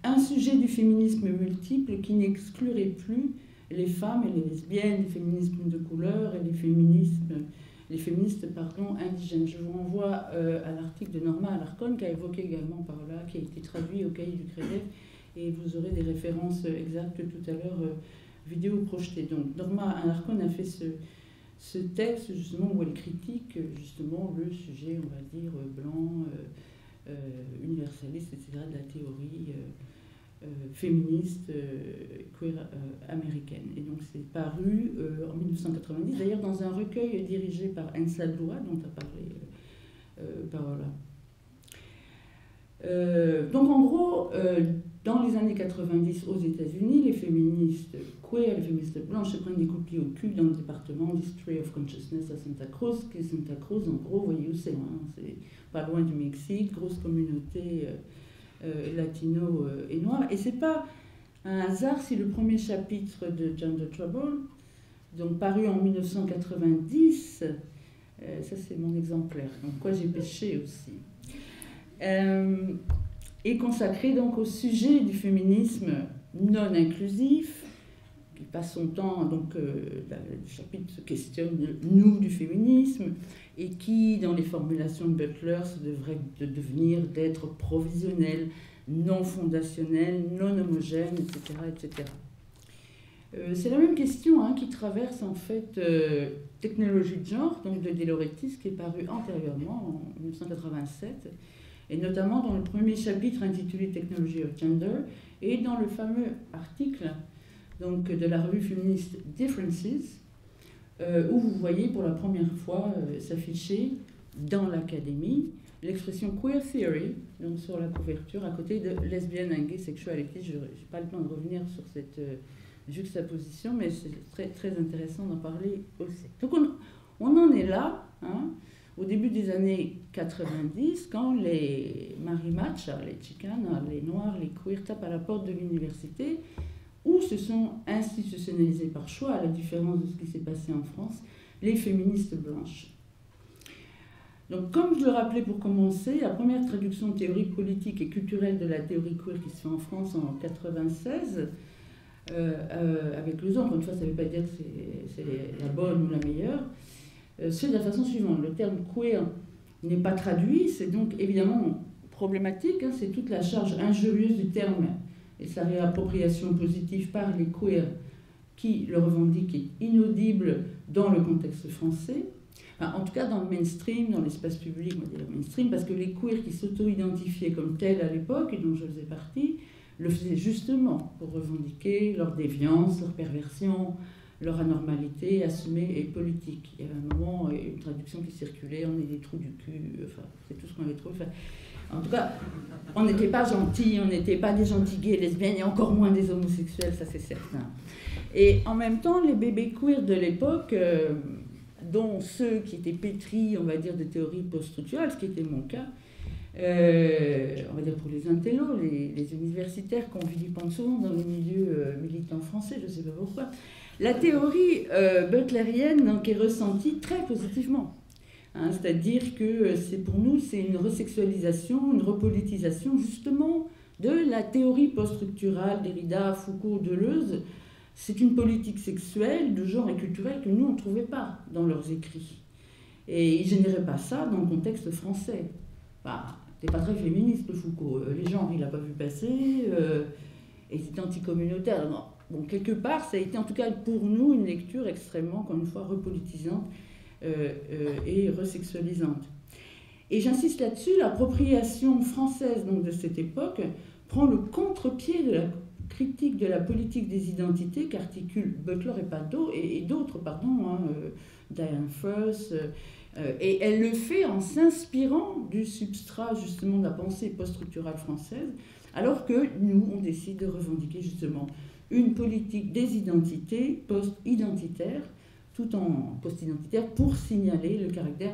un sujet du féminisme multiple qui n'exclurait plus les femmes et les lesbiennes, les féminismes de couleur et les féministes indigènes. Je vous renvoie à l'article de Norma Alarcon qui a évoqué également par là, qui a été traduit au cahier du CREDEF, et vous aurez des références exactes tout à l'heure, vidéo projetée. Donc Norma Alarcon a fait ce texte justement où elle critique justement le sujet, on va dire, blanc, universaliste, etc., de la théorie féministe queer américaine. Et donc c'est paru en 1990, d'ailleurs dans un recueil dirigé par Ensa Lua, dont a parlé Paola. Donc en gros, dans les années 90 aux États-Unis, les féministes queer, les féministes blanches se prennent des coups de pied au cul dans le département d'History of Consciousness à Santa Cruz, qui est Santa Cruz, en gros, vous voyez où c'est, c'est pas loin du Mexique, grosse communauté latino et noire. Et c'est pas un hasard si le premier chapitre de Gender Trouble, donc paru en 1990, ça c'est mon exemplaire, donc quoi j'ai pêché aussi, est consacré donc au sujet du féminisme non inclusif, qui passe son temps, donc le chapitre se questionne nous du féminisme, et qui, dans les formulations de Butler, se devrait devenir d'être provisionnel, non fondationnel, non homogène, etc. etc. C'est la même question qui traverse en fait Technologie de genre, donc de De Laurentiis, qui est paru antérieurement, en 1987, et notamment dans le premier chapitre intitulé Technology of Gender, et dans le fameux article donc, de la revue féministe Differences, où vous voyez pour la première fois s'afficher dans l'académie l'expression queer theory, donc sur la couverture, à côté de lesbian and gay sexuality. Je n'ai pas le temps de revenir sur cette juxtaposition, mais c'est très, très intéressant d'en parler aussi. Donc on en est là, au début des années 90, quand les marimacha, les chicanas, les noirs, les queers tapent à la porte de l'université, où se sont institutionnalisés par choix, à la différence de ce qui s'est passé en France, les féministes blanches. Donc, comme je le rappelais pour commencer, la première traduction théorique, politique et culturelle de la théorie queer qui se fait en France en 1996, avec le zoo, encore une fois, ça ne veut pas dire que c'est la bonne ou la meilleure, c'est de la façon suivante. Le terme queer n'est pas traduit, c'est donc évidemment problématique, c'est toute la charge injurieuse du terme et sa réappropriation positive par les queers qui le revendique est inaudible dans le contexte français. Enfin, en tout cas, dans le mainstream, dans l'espace public, on va dire mainstream, parce que les queers qui s'auto-identifiaient comme tels à l'époque, et dont je faisais partie, le faisaient justement pour revendiquer leur déviance, leur perversion, leur anormalité assumée et politique. Il y avait un moment, une traduction qui circulait, on est des trous du cul, enfin, c'est tout ce qu'on avait trouvé. Enfin, en tout cas, on n'était pas gentils, on n'était pas des gentils gays, lesbiennes, et encore moins des homosexuels, ça c'est certain. Et en même temps, les bébés queer de l'époque, dont ceux qui étaient pétris, on va dire, de théories post-structurales, ce qui était mon cas, on va dire pour les intellos, les universitaires qu'on vilipende souvent dans les milieux militants français, je ne sais pas pourquoi, la théorie butlérienne donc, est ressentie très positivement. Hein, c'est-à-dire que pour nous, c'est une resexualisation, une repolitisation justement de la théorie post-structurale, Derrida, Foucault, Deleuze. C'est une politique sexuelle, de genre et culturelle que nous, on ne trouvait pas dans leurs écrits. Et ils ne généraient pas ça dans le contexte français. Bah, c'est pas très féministe, le Foucault. Les genres, il n'a pas vu passer, et c'était anticommunautaire. Bon, quelque part, ça a été en tout cas pour nous une lecture extrêmement, encore une fois, repolitisante et resexualisante. Et j'insiste là-dessus, l'appropriation française donc, de cette époque prend le contre-pied de la critique de la politique des identités qu'articulent Butler et d'autres, Diane First, et elle le fait en s'inspirant du substrat justement de la pensée post-structurale française, alors que nous, on décide de revendiquer justement une politique des identités post-identitaires, tout en post-identitaire, pour signaler le caractère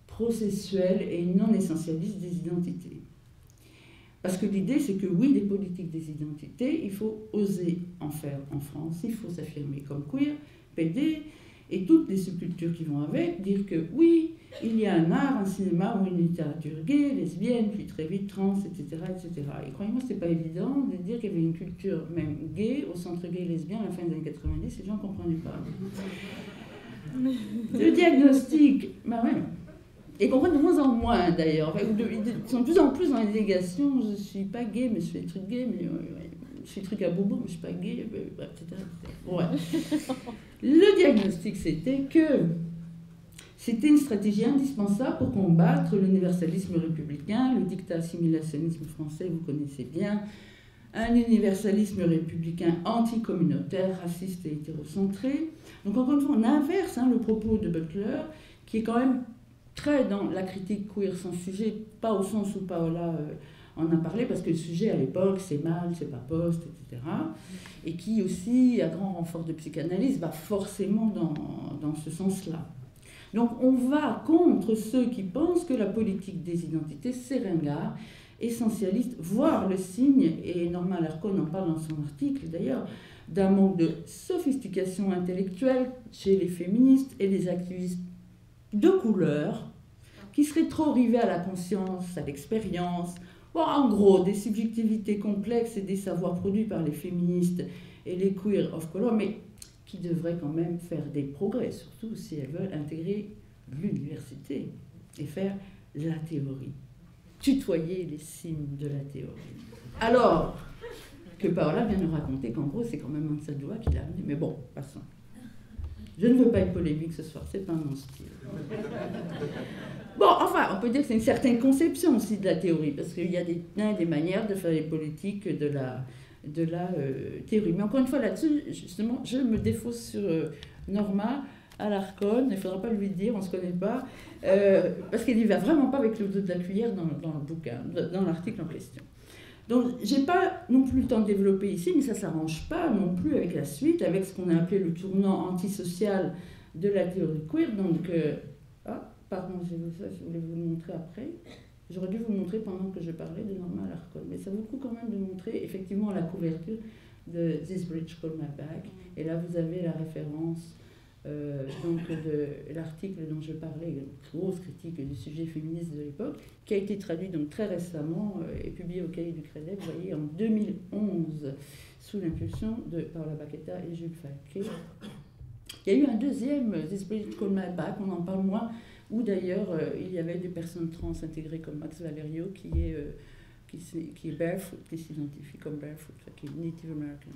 processuel et non essentialiste des identités. Parce que l'idée, c'est que oui, des politiques des identités, il faut oser en faire en France, il faut s'affirmer comme queer, PD, et toutes les subcultures qui vont avec, dire que oui, il y a un art, un cinéma ou une littérature gay, lesbienne, puis très vite trans, etc. etc. Et croyez-moi, c'est pas évident de dire qu'il y avait une culture même gay, au centre gay lesbien à la fin des années 90, les gens ne comprenaient pas. Le diagnostic, bah ouais. Et comprennent de moins en moins d'ailleurs. Enfin, ils sont de plus en plus dans les négations. Je ne suis pas gay, mais je fais des trucs gays, mais je fais des trucs à bobo, mais je ne suis pas gay, etc. Ouais. Le diagnostic, c'était que c'était une stratégie indispensable pour combattre l'universalisme républicain, le dictat assimilationnisme français, vous connaissez bien, un universalisme républicain anticommunautaire, raciste et hétérocentré. Donc encore une fois, on inverse le propos de Butler, qui est quand même très dans la critique queer sans sujet, pas au sens où Paola en a parlé, parce que le sujet à l'époque, c'est mal, c'est pas post, etc. Et qui aussi, à grand renfort de psychanalyse, va forcément dans ce sens-là. Donc on va contre ceux qui pensent que la politique des identités, c'est ringard, essentialiste, voire le signe, et Norma Alarcon en parle dans son article d'ailleurs, d'un manque de sophistication intellectuelle chez les féministes et les activistes de couleur, qui seraient trop rivés à la conscience, à l'expérience, bon, en gros, des subjectivités complexes et des savoirs produits par les féministes et les queer of color, mais qui devraient quand même faire des progrès, surtout si elles veulent intégrer l'université et faire la théorie, tutoyer les cimes de la théorie. Alors que Paola vient nous raconter qu'en gros, c'est quand même Ansadua qui l'a amené, mais bon, passons. Je ne veux pas être polémique ce soir, c'est pas mon style. Bon, enfin, on peut dire que c'est une certaine conception aussi de la théorie, parce qu'il y a des manières de faire les politiques de la théorie. Mais encore une fois, là-dessus, justement, je me défausse sur Norma Alarcon, il ne faudra pas lui dire, on ne se connaît pas, parce qu'elle n'y va vraiment pas avec le dos de la cuillère dans le bouquin, dans l'article en question. Donc, je n'ai pas non plus le temps de développer ici, mais ça ne s'arrange pas non plus avec la suite, avec ce qu'on a appelé le tournant antisocial de la théorie queer. Donc, pardon, j'ai vu ça, je voulais vous le montrer après. J'aurais dû vous le montrer pendant que je parlais de Norma Alarcon, mais ça vaut le coup quand même de montrer effectivement la couverture de This Bridge Called My Back. Et là, vous avez la référence donc de l'article dont je parlais, une grosse critique du sujet féministe de l'époque, qui a été traduit donc très récemment et publié au Cahier du Crédit, vous voyez, en 2011, sous l'impulsion de Paola Baqueta et Jules Falquet. Il y a eu un deuxième This Bridge Called My Back, on en parle moins, où d'ailleurs il y avait des personnes trans intégrées comme Max Valerio, qui est barefoot, qui s'identifie comme barefoot, qui est Native American.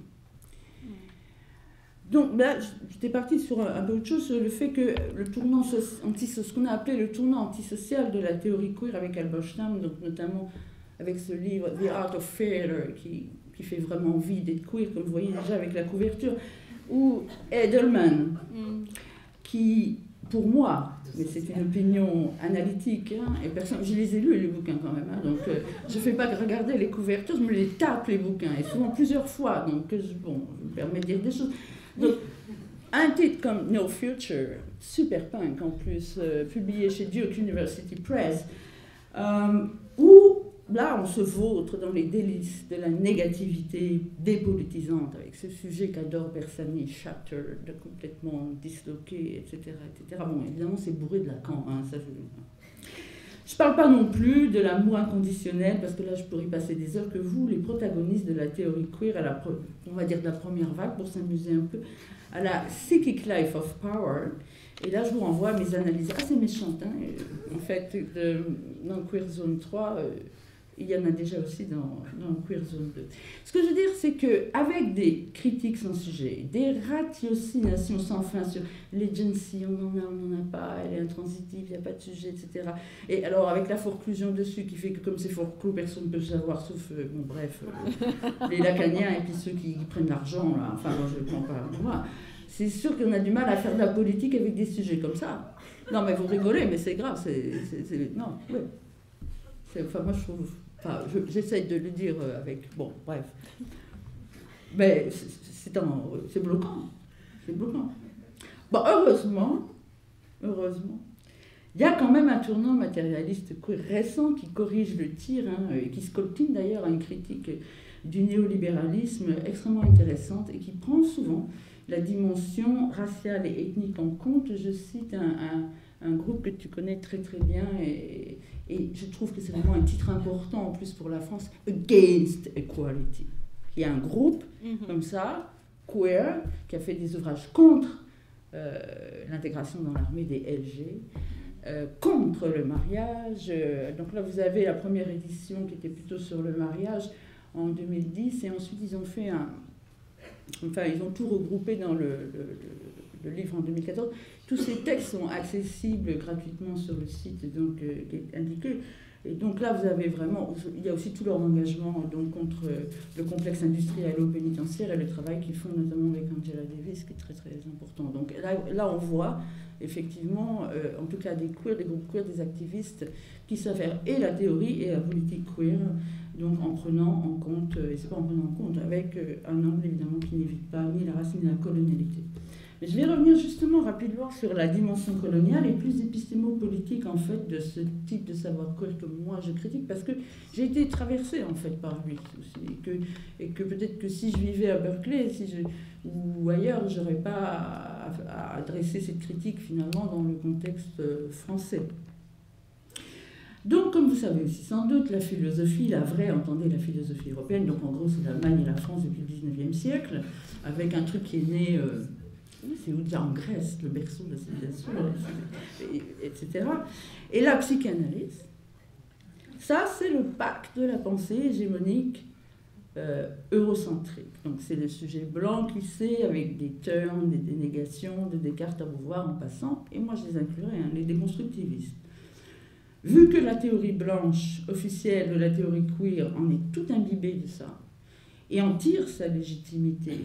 Donc là, j'étais partie sur un peu autre chose, sur le fait que le tournant ce qu'on a appelé le tournant antisocial de la théorie queer avec Halberstam, donc notamment avec ce livre The Art of Failure, qui fait vraiment envie d'être queer, comme vous voyez déjà avec la couverture, ou Edelman, qui, pour moi, mais c'est une opinion analytique, hein, et je les ai lus les bouquins quand même, hein, donc je ne fais pas que regarder les couvertures, je me les tape les bouquins, et souvent plusieurs fois, donc bon, je me permets de dire des choses. Donc, un titre comme No Future, super punk en plus, publié chez Duke University Press, où là on se vautre dans les délices de la négativité dépolitisante, avec ce sujet qu'adore Bersani, Shattered, complètement disloqué, etc. etc. Bon, évidemment, c'est bourré de Lacan, hein, ça je ne parle pas non plus de l'amour inconditionnel, parce que là, je pourrais y passer des heures, que vous, les protagonistes de la théorie queer, on va dire de la première vague, pour s'amuser un peu, à la Psychic Life of Power. Et là, je vous renvoie à mes analyses assez méchantes. Hein, en fait, dans Queer Zone 3, il y en a déjà aussi dans Queer Zone 2. Ce que je veux dire, c'est qu'avec des critiques sans sujet, des ratiocinations sans fin sur l'agency, on n'en a pas, elle est intransitive, il n'y a pas de sujet, etc. Et alors, avec la forclusion dessus, qui fait que comme c'est forclos, personne ne peut savoir, sauf, bon, bref, les lacaniens et puis ceux qui prennent l'argent, là, enfin, moi, je ne prends pas moi. C'est sûr qu'on a du mal à faire de la politique avec des sujets comme ça. Non, mais vous rigolez, mais c'est grave, non, ouais. Enfin, moi, je trouve... Enfin, j'essaye de le dire avec... Bon, bref. Mais c'est bloquant. C'est bloquant. Bon, heureusement, il y a quand même un tournant matérialiste récent qui corrige le tir, hein, et qui scolptine d'ailleurs à une critique du néolibéralisme extrêmement intéressante et qui prend souvent la dimension raciale et ethnique en compte. Je cite un groupe que tu connais très très bien et je trouve que c'est vraiment un titre important en plus pour la France, Against Equality. Il y a un groupe comme ça, queer, qui a fait des ouvrages contre l'intégration dans l'armée des LG, contre le mariage. Donc là, vous avez la première édition qui était plutôt sur le mariage en 2010 et ensuite ils ont fait ils ont tout regroupé dans le livre en 2014. Tous ces textes sont accessibles gratuitement sur le site donc, qui est indiqué. Et donc là, vous avez vraiment... Il y a aussi tout leur engagement donc, contre le complexe industriel au pénitentiaire et le travail qu'ils font notamment avec Angela Davis, qui est très très important. Donc là on voit effectivement, en tout cas des groupes queer, des activistes qui savent faire et la théorie et la politique queer, donc en prenant en compte, et c'est pas en prenant en compte, avec un angle évidemment qui n'évite pas ni la race ni la colonialité. Mais je vais revenir justement rapidement sur la dimension coloniale et plus épistémo-politique en fait de ce type de savoir queer que moi je critique, parce que j'ai été traversée en fait par lui aussi, et que peut-être que si je vivais à Berkeley ou ailleurs, j'aurais pas à adresser cette critique finalement dans le contexte français. Donc, comme vous savez aussi sans doute, la philosophie, la vraie, entendez la philosophie européenne, donc en gros c'est l'Allemagne et la France depuis le 19e siècle, avec un truc qui est né, c'est où déjà en Grèce, le berceau de la civilisation, etc. Et la psychanalyse, ça c'est le pacte de la pensée hégémonique eurocentrique. Donc c'est le sujet blanc clissé avec des termes, des dénégations, de Descartes à Beauvoir en passant, et moi je les inclurais, hein, les déconstructivistes. Vu que la théorie blanche officielle de la théorie queer en est tout imbibée de ça, et en tire sa légitimité,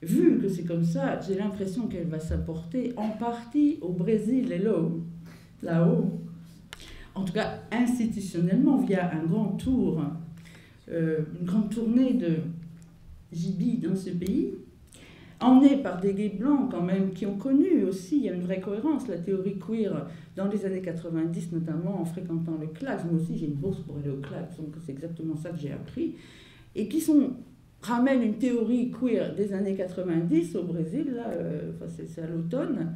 vu que c'est comme ça, j'ai l'impression qu'elle va s'apporter en partie au Brésil et là-haut, en tout cas institutionnellement, via un grand tour, une grande tournée de Jibi dans ce pays, emmenée par des gays blancs quand même, qui ont connu aussi, il y a une vraie cohérence, la théorie queer dans les années 90, notamment en fréquentant le CLACS. Moi aussi, j'ai une bourse pour aller au CLACS, donc c'est exactement ça que j'ai appris. Et qui ramènent une théorie queer des années 90 au Brésil, là, c'est à l'automne.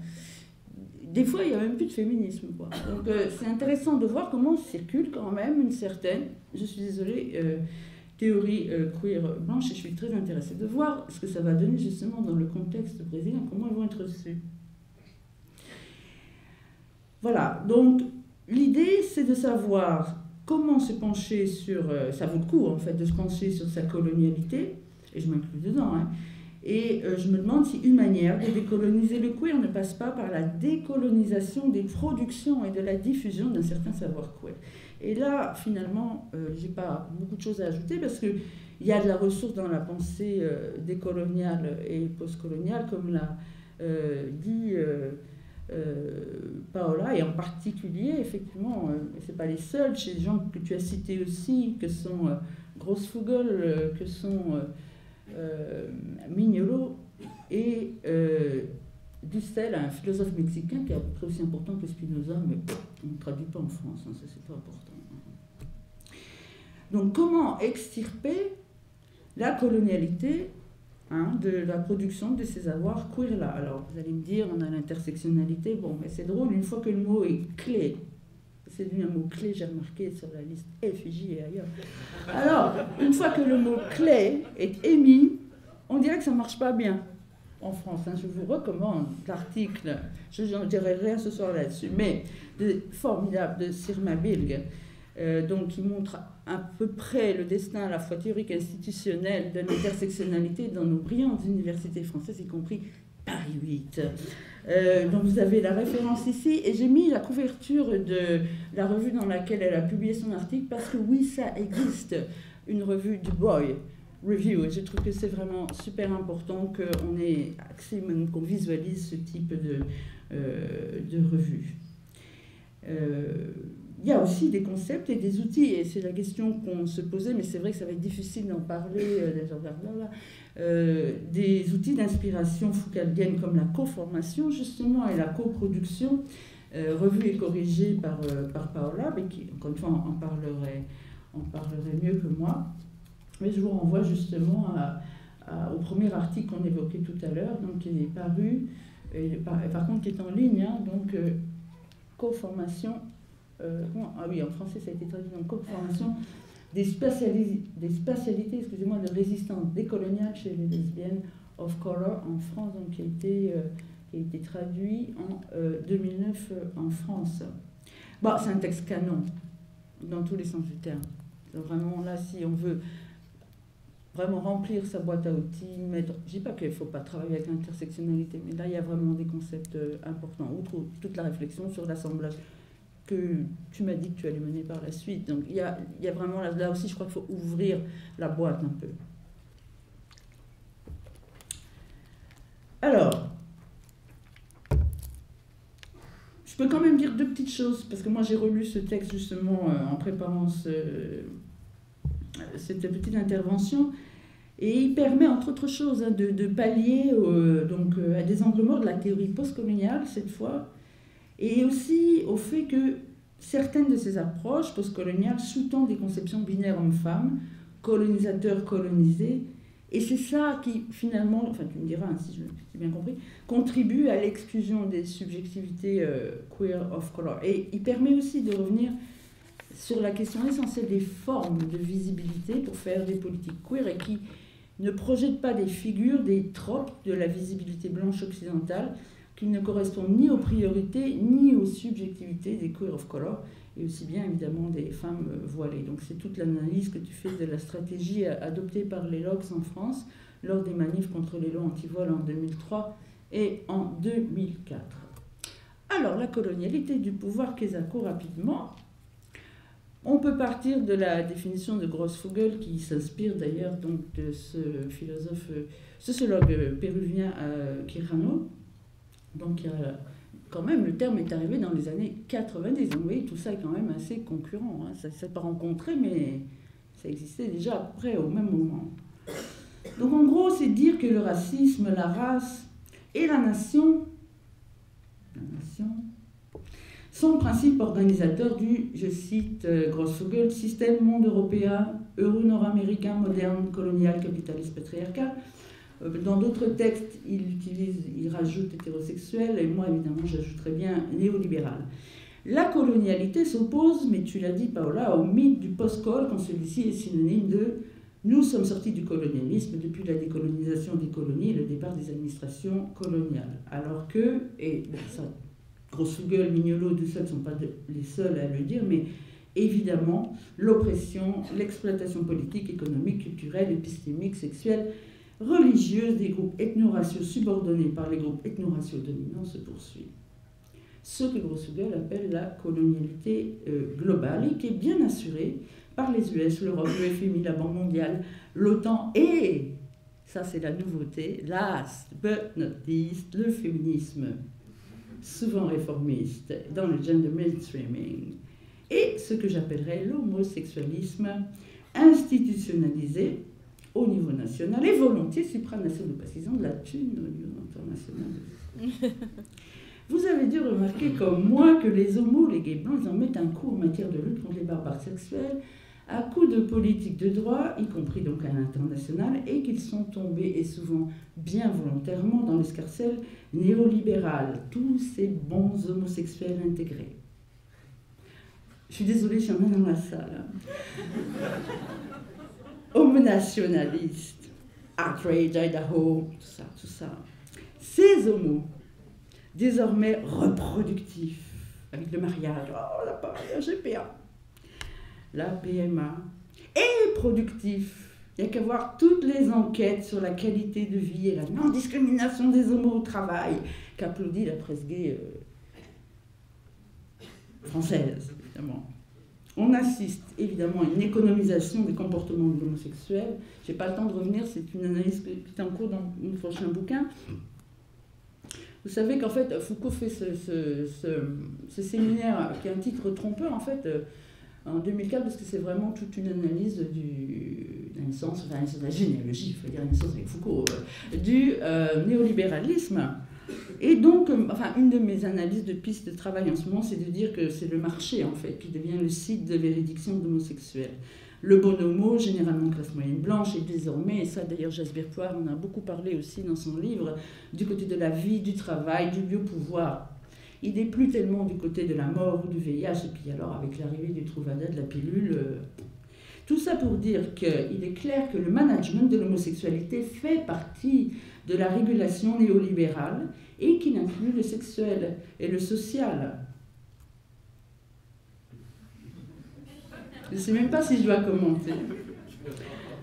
Des fois, il n'y a même plus de féminisme, quoi. Donc c'est intéressant de voir comment circule quand même une certaine, je suis désolée, théorie queer blanche, et je suis très intéressée de voir ce que ça va donner justement dans le contexte brésilien, comment ils vont être reçus. Voilà, donc l'idée c'est de savoir comment se pencher sur, ça vaut le coup en fait de se pencher sur sa colonialité, et je m'inclus dedans, hein, Et je me demande si une manière de décoloniser le queer ne passe pas par la décolonisation des productions et de la diffusion d'un certain savoir queer. Et là, finalement, j'ai pas beaucoup de choses à ajouter parce qu'il y a de la ressource dans la pensée décoloniale et postcoloniale, comme l'a dit Paola, et en particulier, effectivement, c'est pas les seuls, chez les gens que tu as cités aussi, que sont Grossfugel, que sont Mignolo et Dussel, un philosophe mexicain qui est à peu près aussi important que Spinoza, mais on ne traduit pas en France, hein, ça c'est pas important. Donc comment extirper la colonialité de la production de ces avoirs queer-là? Alors vous allez me dire, on a l'intersectionnalité, bon, mais c'est drôle, une fois que le mot est clé, c'est devenu un mot clé, j'ai remarqué sur la liste FJ et ailleurs. Alors, une fois que le mot clé est émis, on dirait que ça ne marche pas bien en France. Hein. Je vous recommande l'article, je n'en dirai rien ce soir là-dessus, mais formidable de Sirma Bilg, donc qui montre à peu près le destin à la fois théorique et institutionnel de l'intersectionnalité dans nos brillantes universités françaises, y compris Paris 8. Donc vous avez la référence ici, et j'ai mis la couverture de la revue dans laquelle elle a publié son article, parce que oui, ça existe, une revue du Boy Review, et je trouve que c'est vraiment super important qu'on ait accès, même qu'on visualise ce type de revue. Il y a aussi des concepts et des outils, et c'est la question qu'on se posait, mais c'est vrai que ça va être difficile d'en parler, des outils d'inspiration foucaldienne comme la coformation, justement, et la coproduction, revue et corrigée par Paola, mais qui, encore une fois, en parlerait mieux que moi. Mais je vous renvoie justement au premier article qu'on évoquait tout à l'heure, donc qui est paru, et par contre qui est en ligne, hein, donc coformation. Ah oui, en français ça a été traduit en coformation des spatialités, excusez-moi, de résistance décoloniale chez les lesbiennes of color en France, donc qui a été traduit en 2009 en France. Bon, c'est un texte canon dans tous les sens du terme. Donc vraiment là, si on veut vraiment remplir sa boîte à outils, je ne dis pas qu'il ne faut pas travailler avec l'intersectionnalité, mais là il y a vraiment des concepts importants, outre toute la réflexion sur l'assemblage que tu m'as dit que tu allais mener par la suite. Donc il y a vraiment, là aussi je crois qu'il faut ouvrir la boîte un peu. Alors, je peux quand même dire deux petites choses, parce que moi j'ai relu ce texte justement en préparant cette petite intervention, et il permet entre autres choses de pallier à des angles morts de la théorie postcoloniale cette fois, et aussi au fait que certaines de ces approches postcoloniales sous-tendent des conceptions binaires hommes-femmes, colonisateurs, colonisés, et c'est ça qui finalement, enfin tu me diras si j'ai bien compris, contribue à l'exclusion des subjectivités queer of color. Et il permet aussi de revenir sur la question essentielle des formes de visibilité pour faire des politiques queer, et qui ne projettent pas des figures, des tropes de la visibilité blanche occidentale, qui ne correspondent ni aux priorités ni aux subjectivités des queer of color, et aussi bien évidemment des femmes voilées. Donc c'est toute l'analyse que tu fais de la stratégie adoptée par les LOCS en France lors des manifs contre les lois anti-voile en 2003 et en 2004. Alors la colonialité du pouvoir Quesaco, rapidement. On peut partir de la définition de Grossfugel, qui s'inspire d'ailleurs donc de ce philosophe, sociologue péruvien Quijano. Donc quand même, le terme est arrivé dans les années 90. Donc vous voyez, tout ça est quand même assez concurrent. Hein. Ça ne s'est pas rencontré, mais ça existait déjà à peu près au même moment. Donc en gros, c'est dire que le racisme, la race et la nation sont principes organisateurs du, je cite Grossfugel, système monde européen, euro-nord-américain, moderne, colonial, capitaliste, patriarcal. Dans d'autres textes, il rajoute hétérosexuel, et moi évidemment j'ajouterais bien néolibéral. La colonialité s'oppose, mais tu l'as dit Paola, au mythe du post-col, quand celui-ci est synonyme de « nous sommes sortis du colonialisme depuis la décolonisation des colonies et le départ des administrations coloniales ». Alors que, et bon, ça, Grossfugel, Mignolo, Dussel ne sont pas les seuls à le dire, mais évidemment, l'oppression, l'exploitation politique, économique, culturelle, épistémique, sexuelle, religieuse des groupes ethno-raciaux subordonnés par les groupes ethno-raciaux dominants se poursuit. Ce que Grossugel appelle la colonialité globale et qui est bien assurée par les US, l'Europe, le FMI, la Banque mondiale, l'OTAN et, ça c'est la nouveauté, last but not least, le féminisme, souvent réformiste, dans le gender mainstreaming, et ce que j'appellerais l'homosexualisme institutionnalisé au niveau national et volontiers supranational, parce qu'ils ont de la thune au niveau international. Vous avez dû remarquer comme moi que les homos, les gays blancs, ils en mettent un coup en matière de lutte contre les barbares sexuels, à coup de politique de droit, y compris donc à l'international, et qu'ils sont tombés, et souvent bien volontairement, dans l'escarcelle néolibérale, tous ces bons homosexuels intégrés. Je suis désolée, je suis en dans la salle. Homonationalistes, Outrage, Idaho, tout ça. Ces homos, désormais reproductifs, avec le mariage, oh la GPA, la PMA, et productifs. Il n'y a qu'à voir toutes les enquêtes sur la qualité de vie et la non-discrimination des homos au travail qu'applaudit la presse gay française, évidemment. On assiste évidemment à une économisation des comportements de l'homosexuel. Je n'ai pas le temps de revenir, c'est une analyse qui est en cours dans mon prochain bouquin. Vous savez qu'en fait, Foucault fait ce séminaire qui a un titre trompeur, en fait, en 2004, parce que c'est vraiment toute une analyse de la naissance, enfin de la généalogie, il faut dire la naissance avec Foucault, du néolibéralisme. Et donc, enfin, une de mes analyses de pistes de travail en ce moment, c'est de dire que c'est le marché, en fait, qui devient le site de véridiction d'homosexuels. Le bonomo, généralement classe moyenne blanche, est désormais, et ça d'ailleurs Jasbir Puar en a beaucoup parlé aussi dans son livre, du côté de la vie, du travail, du biopouvoir. Il n'est plus tellement du côté de la mort ou du VIH, et puis alors avec l'arrivée du Truvada, de la pilule. Tout ça pour dire qu'il est clair que le management de l'homosexualité fait partie de la régulation néolibérale et qu'il inclut le sexuel et le social. Je ne sais même pas si je dois commenter.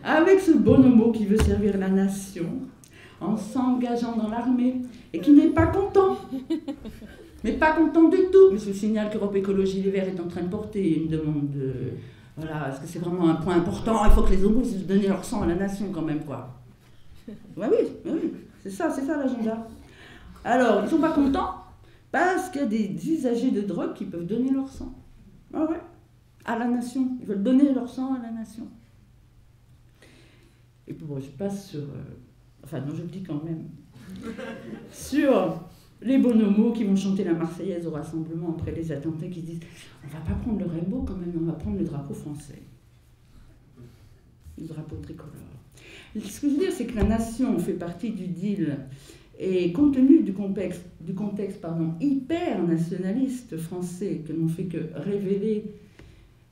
Avec ce bonomo qui veut servir la nation en s'engageant dans l'armée et qui n'est pas content. Mais pas content du tout. Mais je signale qu'Europe Écologie Les Verts est en train de porter une demande de... Voilà, est-ce que c'est vraiment un point important? Il faut que les homos donnent leur sang à la nation quand même, quoi. Ouais, oui, c'est ça l'agenda. Alors, ils sont pas contents parce qu'il y a des usagers de drogue qui peuvent donner leur sang. Ah ouais, à la nation. Ils veulent donner leur sang à la nation. Et puis bon, je passe sur... enfin non, je le dis quand même. Sur les bonhomos qui vont chanter la Marseillaise au rassemblement après les attentats, qui disent « On va pas prendre le rainbow quand même, on va prendre le drapeau français. » Le drapeau tricolore. Ce que je veux dire, c'est que la nation fait partie du deal. Et compte tenu du contexte hyper nationaliste français que n'ont fait que révéler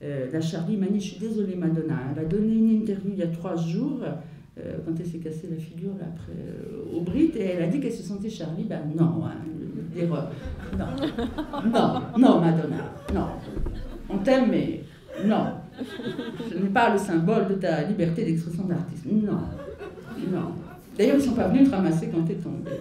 la Charlie Mani, je suis désolée Madonna, elle a donné une interview il y a 3 jours, quand elle s'est cassée la figure là, après, au Brit, et elle a dit qu'elle se sentait Charlie, ben non, hein, non Madonna, non, on t'aime mais non, ce n'est pas le symbole de ta liberté d'expression d'artiste, non. D'ailleurs, ils ne sont pas venus te ramasser quand tu es tombé.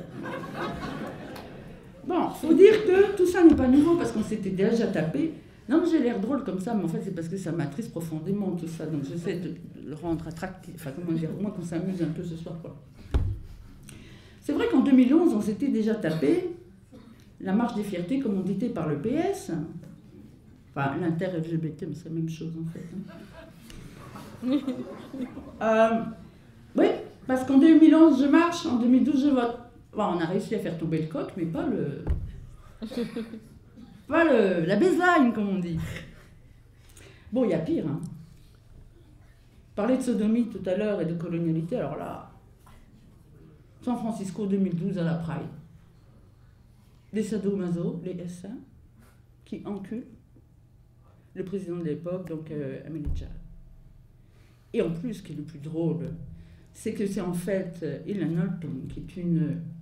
Bon, il faut dire que tout ça n'est pas nouveau parce qu'on s'était déjà tapé. Non, mais j'ai l'air drôle comme ça, mais en fait, c'est parce que ça m'attriste profondément tout ça. Donc, j'essaie de le rendre attractif. Enfin, comment dire, au moins qu'on s'amuse un peu ce soir, quoi. C'est vrai qu'en 2011, on s'était déjà tapé la marche des fiertés commanditée par le PS. Enfin, l'inter-LGBT, mais c'est la même chose, en fait. Oui. Parce qu'en 2011, je marche, en 2012, je vote. Bon, on a réussi à faire tomber le coq, mais pas la baseline, comme on dit. Bon, il y a pire. Hein. Parler de sodomie tout à l'heure et de colonialité, alors là, San Francisco 2012 à la Pride. Les sadomaso, les SA, qui enculent le président de l'époque, donc Amélie Chad. Et en plus, ce qui est le plus drôle, c'est que c'est en fait Ilan Norton, qui est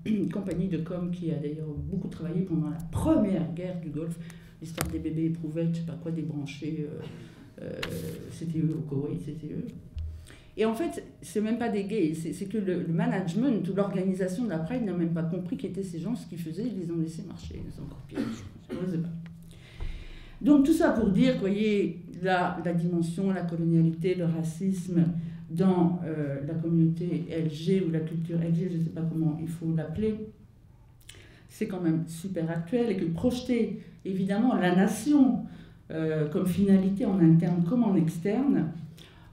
une compagnie de com qui a d'ailleurs beaucoup travaillé pendant la première guerre du Golfe, l'histoire des bébés éprouvettes, je sais pas quoi, débranchés, c'était eux au Koweït, c'était eux. Et en fait, c'est même pas des gays, c'est que le management ou l'organisation de la Pride n'a même pas compris qui étaient ces gens, ce qu'ils faisaient, ils les ont laissés marcher. C'est encore pire, je ne sais pas. Donc tout ça pour dire, vous voyez, la dimension, la colonialité, le racisme dans la communauté LG ou la culture LG, je ne sais pas comment il faut l'appeler, c'est quand même super actuel, et que projeter évidemment la nation comme finalité en interne comme en externe,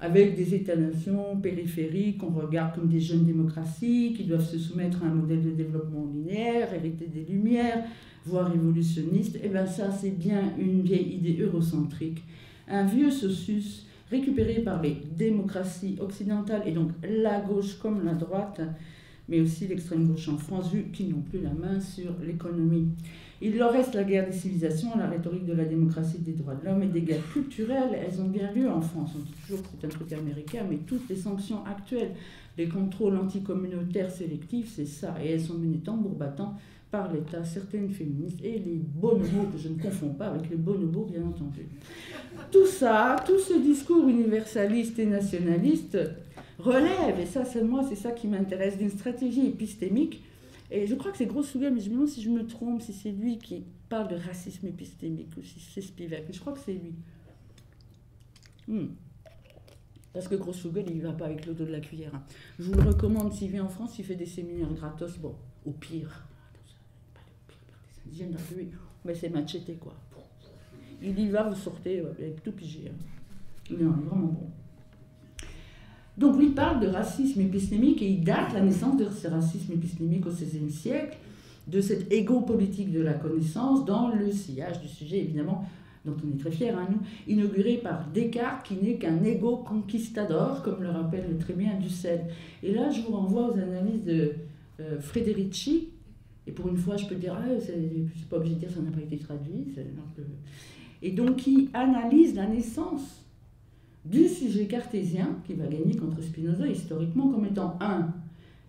avec des États-nations périphériques qu'on regarde comme des jeunes démocraties qui doivent se soumettre à un modèle de développement linéaire, hérité des Lumières, voire évolutionniste, et bien ça c'est bien une vieille idée eurocentrique, un vieux saucus récupéré par les démocraties occidentales, et donc la gauche comme la droite, mais aussi l'extrême gauche en France, vu qu'ils n'ont plus la main sur l'économie. Il leur reste la guerre des civilisations, la rhétorique de la démocratie, des droits de l'homme et des guerres culturelles. Elles ont bien lieu en France. On dit toujours que c'est un truc américain, mais toutes les sanctions actuelles, les contrôles anticommunautaires sélectifs, c'est ça. Et elles sont menées tambour battant par l'État, certaines féministes et les bonobos, que je ne confonds pas avec les bonobos, bien entendu. Tout ça, tout ce discours universaliste et nationaliste relève, et ça, c'est moi, c'est ça qui m'intéresse, d'une stratégie épistémique. Et je crois que c'est Grossouguet, mais je me demande si je me trompe, si c'est lui qui parle de racisme épistémique ou si c'est Spivak. Je crois que c'est lui. Parce que Grossouguet, il ne va pas avec le dos de la cuillère. Hein. Je vous le recommande, s'il vient en France, il fait des séminaires gratos. Bon, au pire, des indigènes d'arriver, mais c'est machete, quoi. Il y va, vous sortez avec tout pigé. Hein. Il est vraiment bon. Donc lui parle de racisme épistémique et il date la naissance de ce racisme épistémique au XVIe siècle, de cette égo politique de la connaissance dans le sillage du sujet évidemment dont on est très fiers, hein, nous, inauguré par Descartes qui n'est qu'un égo conquistador, comme le rappelle très bien Dussel. Et là je vous renvoie aux analyses de Frédérici, et pour une fois je peux dire, c'est pas obligé de dire ça n'a pas été traduit, et donc qui analyse la naissance du sujet cartésien, qui va gagner contre Spinoza historiquement, comme étant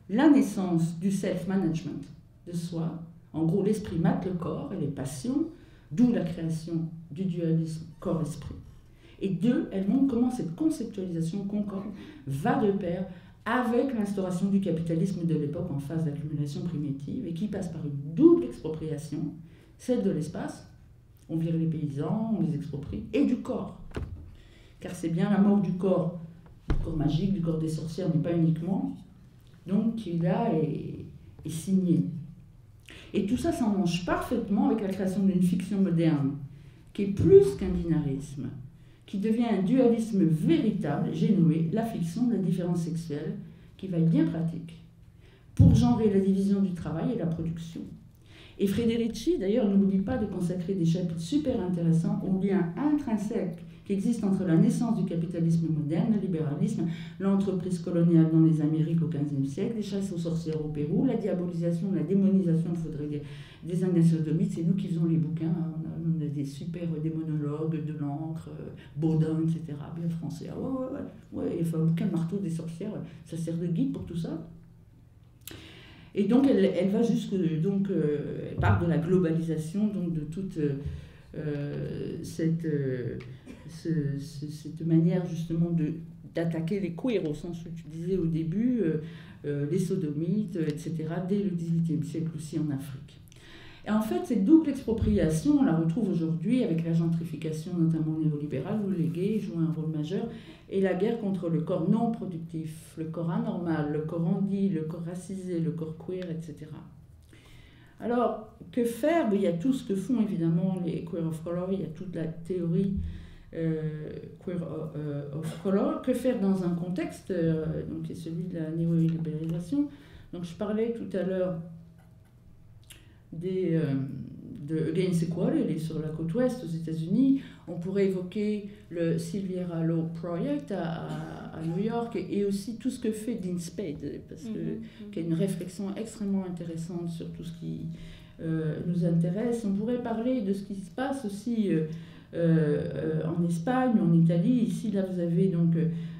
la naissance du self-management de soi, en gros l'esprit mate le corps et les passions, d'où la création du dualisme corps-esprit. Et 2, elle montre comment cette conceptualisation concorde va de pair avec l'instauration du capitalisme de l'époque en phase d'accumulation primitive, et qui passe par une double expropriation, celle de l'espace, on vire les paysans, on les exproprie, et du corps. Car c'est bien la mort du corps magique, du corps des sorcières, mais pas uniquement, donc qui là est signé. Et tout ça s'emmanche parfaitement avec la création d'une fiction moderne, qui est plus qu'un binarisme, qui devient un dualisme véritable, j'ai nommé la fiction de la différence sexuelle, qui va être bien pratique, pour genrer la division du travail et la production. Et Frédérici, d'ailleurs, n'oublie pas de consacrer des chapitres super intéressants au lien intrinsèque qui existe entre la naissance du capitalisme moderne, le libéralisme, l'entreprise coloniale dans les Amériques au XVe siècle, les chasses aux sorcières au Pérou, la diabolisation, la démonisation, il faudrait dire, des anacéodomites. C'est nous qui faisons les bouquins, hein. On a des super démonologues, de l'encre, Baudin, etc., bien français. Ah ouais, il faut un bouquin Marteau des sorcières, ça sert de guide pour tout ça. Et donc elle va jusque, donc elle parle de la globalisation, donc de toute cette manière justement d'attaquer les queers, au sens où tu disais au début, les sodomites, etc., dès le XVIIIe siècle aussi en Afrique. Et en fait, cette double expropriation, on la retrouve aujourd'hui avec la gentrification, notamment néolibérale, où les gays jouent un rôle majeur, et la guerre contre le corps non productif, le corps anormal, le corps handi, le corps racisé, le corps queer, etc. Alors, que faire? Il y a tout ce que font évidemment les queer of color, il y a toute la théorie queer of color. Que faire dans un contexte donc, qui est celui de la néolibéralisation? Donc, je parlais tout à l'heure de Against Equality, elle est sur la côte ouest aux États-Unis. On pourrait évoquer le Sylvia Law Project à New York et aussi tout ce que fait Dean Spade, parce qu'il y a une réflexion extrêmement intéressante sur tout ce qui nous intéresse. On pourrait parler de ce qui se passe aussi en Espagne, en Italie. Ici, là, vous avez donc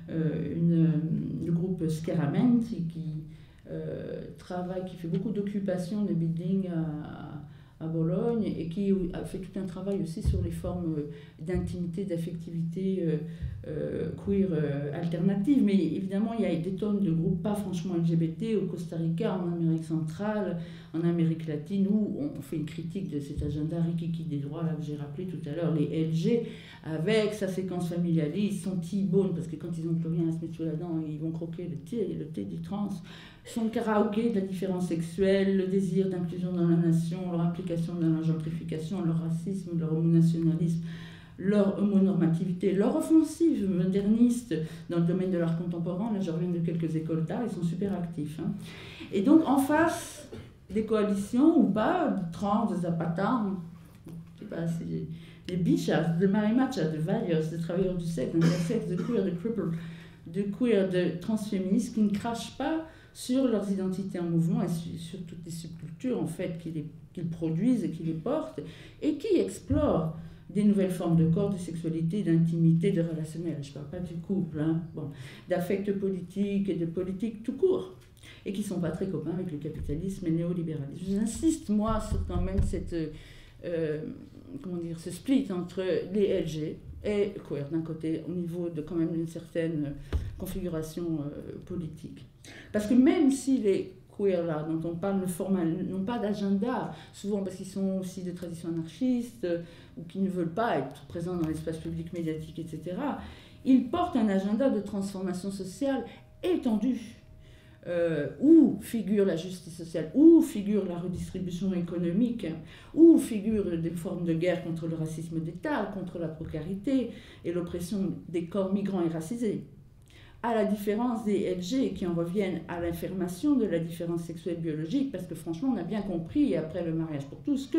le groupe Scaramenti qui travaille, qui fait beaucoup d'occupations de building à Bologne et qui a fait tout un travail aussi sur les formes d'intimité, d'affectivité queer alternative, mais évidemment il y a des tonnes de groupes pas franchement LGBT au Costa Rica, en Amérique centrale, en Amérique latine, où on fait une critique de cet agenda rikiki des droits là, que j'ai rappelé tout à l'heure, les LG, avec sa séquence familialiste, son T-bone, parce que quand ils n'ont plus rien à se mettre sous la dent, ils vont croquer le thé des trans, son karaoké de la différence sexuelle, le désir d'inclusion dans la nation, leur implication dans la gentrification, leur racisme, leur homonationalisme, leur homonormativité, leur offensive moderniste dans le domaine de l'art contemporain. Là, je reviens de quelques écoles d'art, ils sont super actifs. Hein. Et donc, en face des coalitions ou pas, de trans, de Zapata, je sais pas, c'est des bichas, de marimacha, de values, de travailleurs du sexe, d'intersex, de queer, de cripple, de queer, de transféministes qui ne crachent pas sur leurs identités en mouvement et sur toutes les subcultures en fait qu'ils produisent et qui les portent et qui explorent des nouvelles formes de corps, de sexualité, d'intimité, de relationnel. Je ne parle pas du couple, hein. Bon, d'affects politiques et de politique tout court, et qui ne sont pas très copains avec le capitalisme et le néolibéralisme. J'insiste, moi, sur quand même cette, ce split entre les LG et queer, d'un côté, au niveau de quand même une certaine configuration politique. Parce que même si les queer là, dont on parle, n'ont pas d'agenda, souvent parce qu'ils sont aussi de tradition anarchiste, ou qui ne veulent pas être présents dans l'espace public médiatique, etc., ils portent un agenda de transformation sociale étendu, où figure la justice sociale, où figure la redistribution économique, où figurent des formes de guerre contre le racisme d'État, contre la précarité et l'oppression des corps migrants et racisés. À la différence des LG qui en reviennent à l'affirmation de la différence sexuelle biologique, parce que franchement, on a bien compris, après le mariage pour tous, que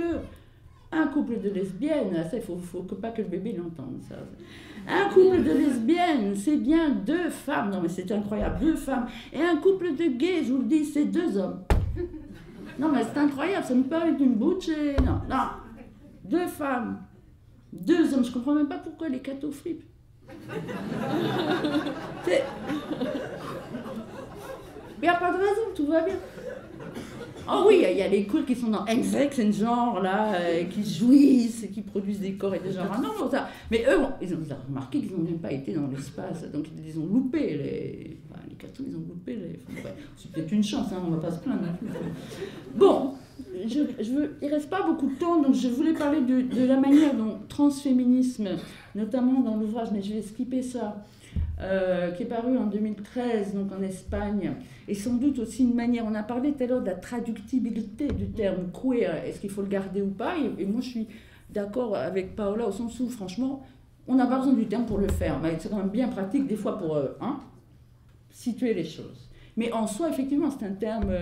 un couple de lesbiennes, ça, il faut pas que le bébé l'entende, ça. Un couple de lesbiennes, c'est bien 2 femmes, non mais c'est incroyable, 2 femmes, et un couple de gays, je vous le dis, c'est 2 hommes. Non mais c'est incroyable, ça me paraît d'une bouche, et... non, 2 femmes, 2 hommes, je comprends même pas pourquoi les cathos flippent. Il n'y a pas de raison, tout va bien. Oh oui, il y a les queers qui sont dans N-sex, genre là, qui jouissent, qui produisent des corps et des genres. Non, ça. Mais eux, ils ont remarqué qu'ils n'ont même pas été dans l'espace, donc ils ont loupé les cartons, ils ont loupé les. Enfin, ouais, c'est peut-être une chance, hein, on ne va pas se plaindre. Bon, il ne reste pas beaucoup de temps, donc je voulais parler de la manière dont transféminisme, notamment dans l'ouvrage, mais je vais skipper ça, qui est paru en 2013, donc en Espagne, et sans doute aussi une manière, on a parlé tout à l'heure de la traductibilité du terme queer, est-ce qu'il faut le garder ou pas, et moi je suis d'accord avec Paola au sens où, franchement, on n'a pas besoin du terme pour le faire, mais c'est quand même bien pratique des fois pour situer les choses. Mais en soi, effectivement, c'est un terme...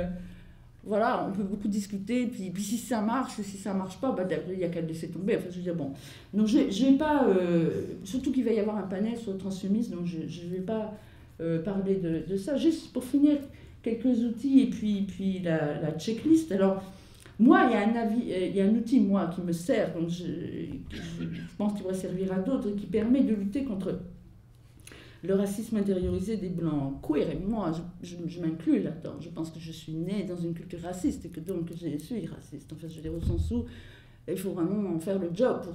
voilà, on peut beaucoup discuter, puis si ça marche ou si ça marche pas, bah, il n'y a qu'à le laisser tomber. Enfin, je veux dire, bon. Donc, je vais pas. Surtout qu'il va y avoir un panel sur le transféminisme, donc je ne vais pas parler de ça. Juste pour finir, quelques outils et puis la checklist. Alors, moi, il y a un outil, moi, qui me sert, donc je pense qu'il pourrait servir à d'autres, qui permet de lutter contre le racisme intériorisé des Blancs queer. Et moi, je m'inclus là-dedans. Je pense que je suis née dans une culture raciste et que donc je suis raciste. En fait, je veux dire, au sens où il faut vraiment faire le job pour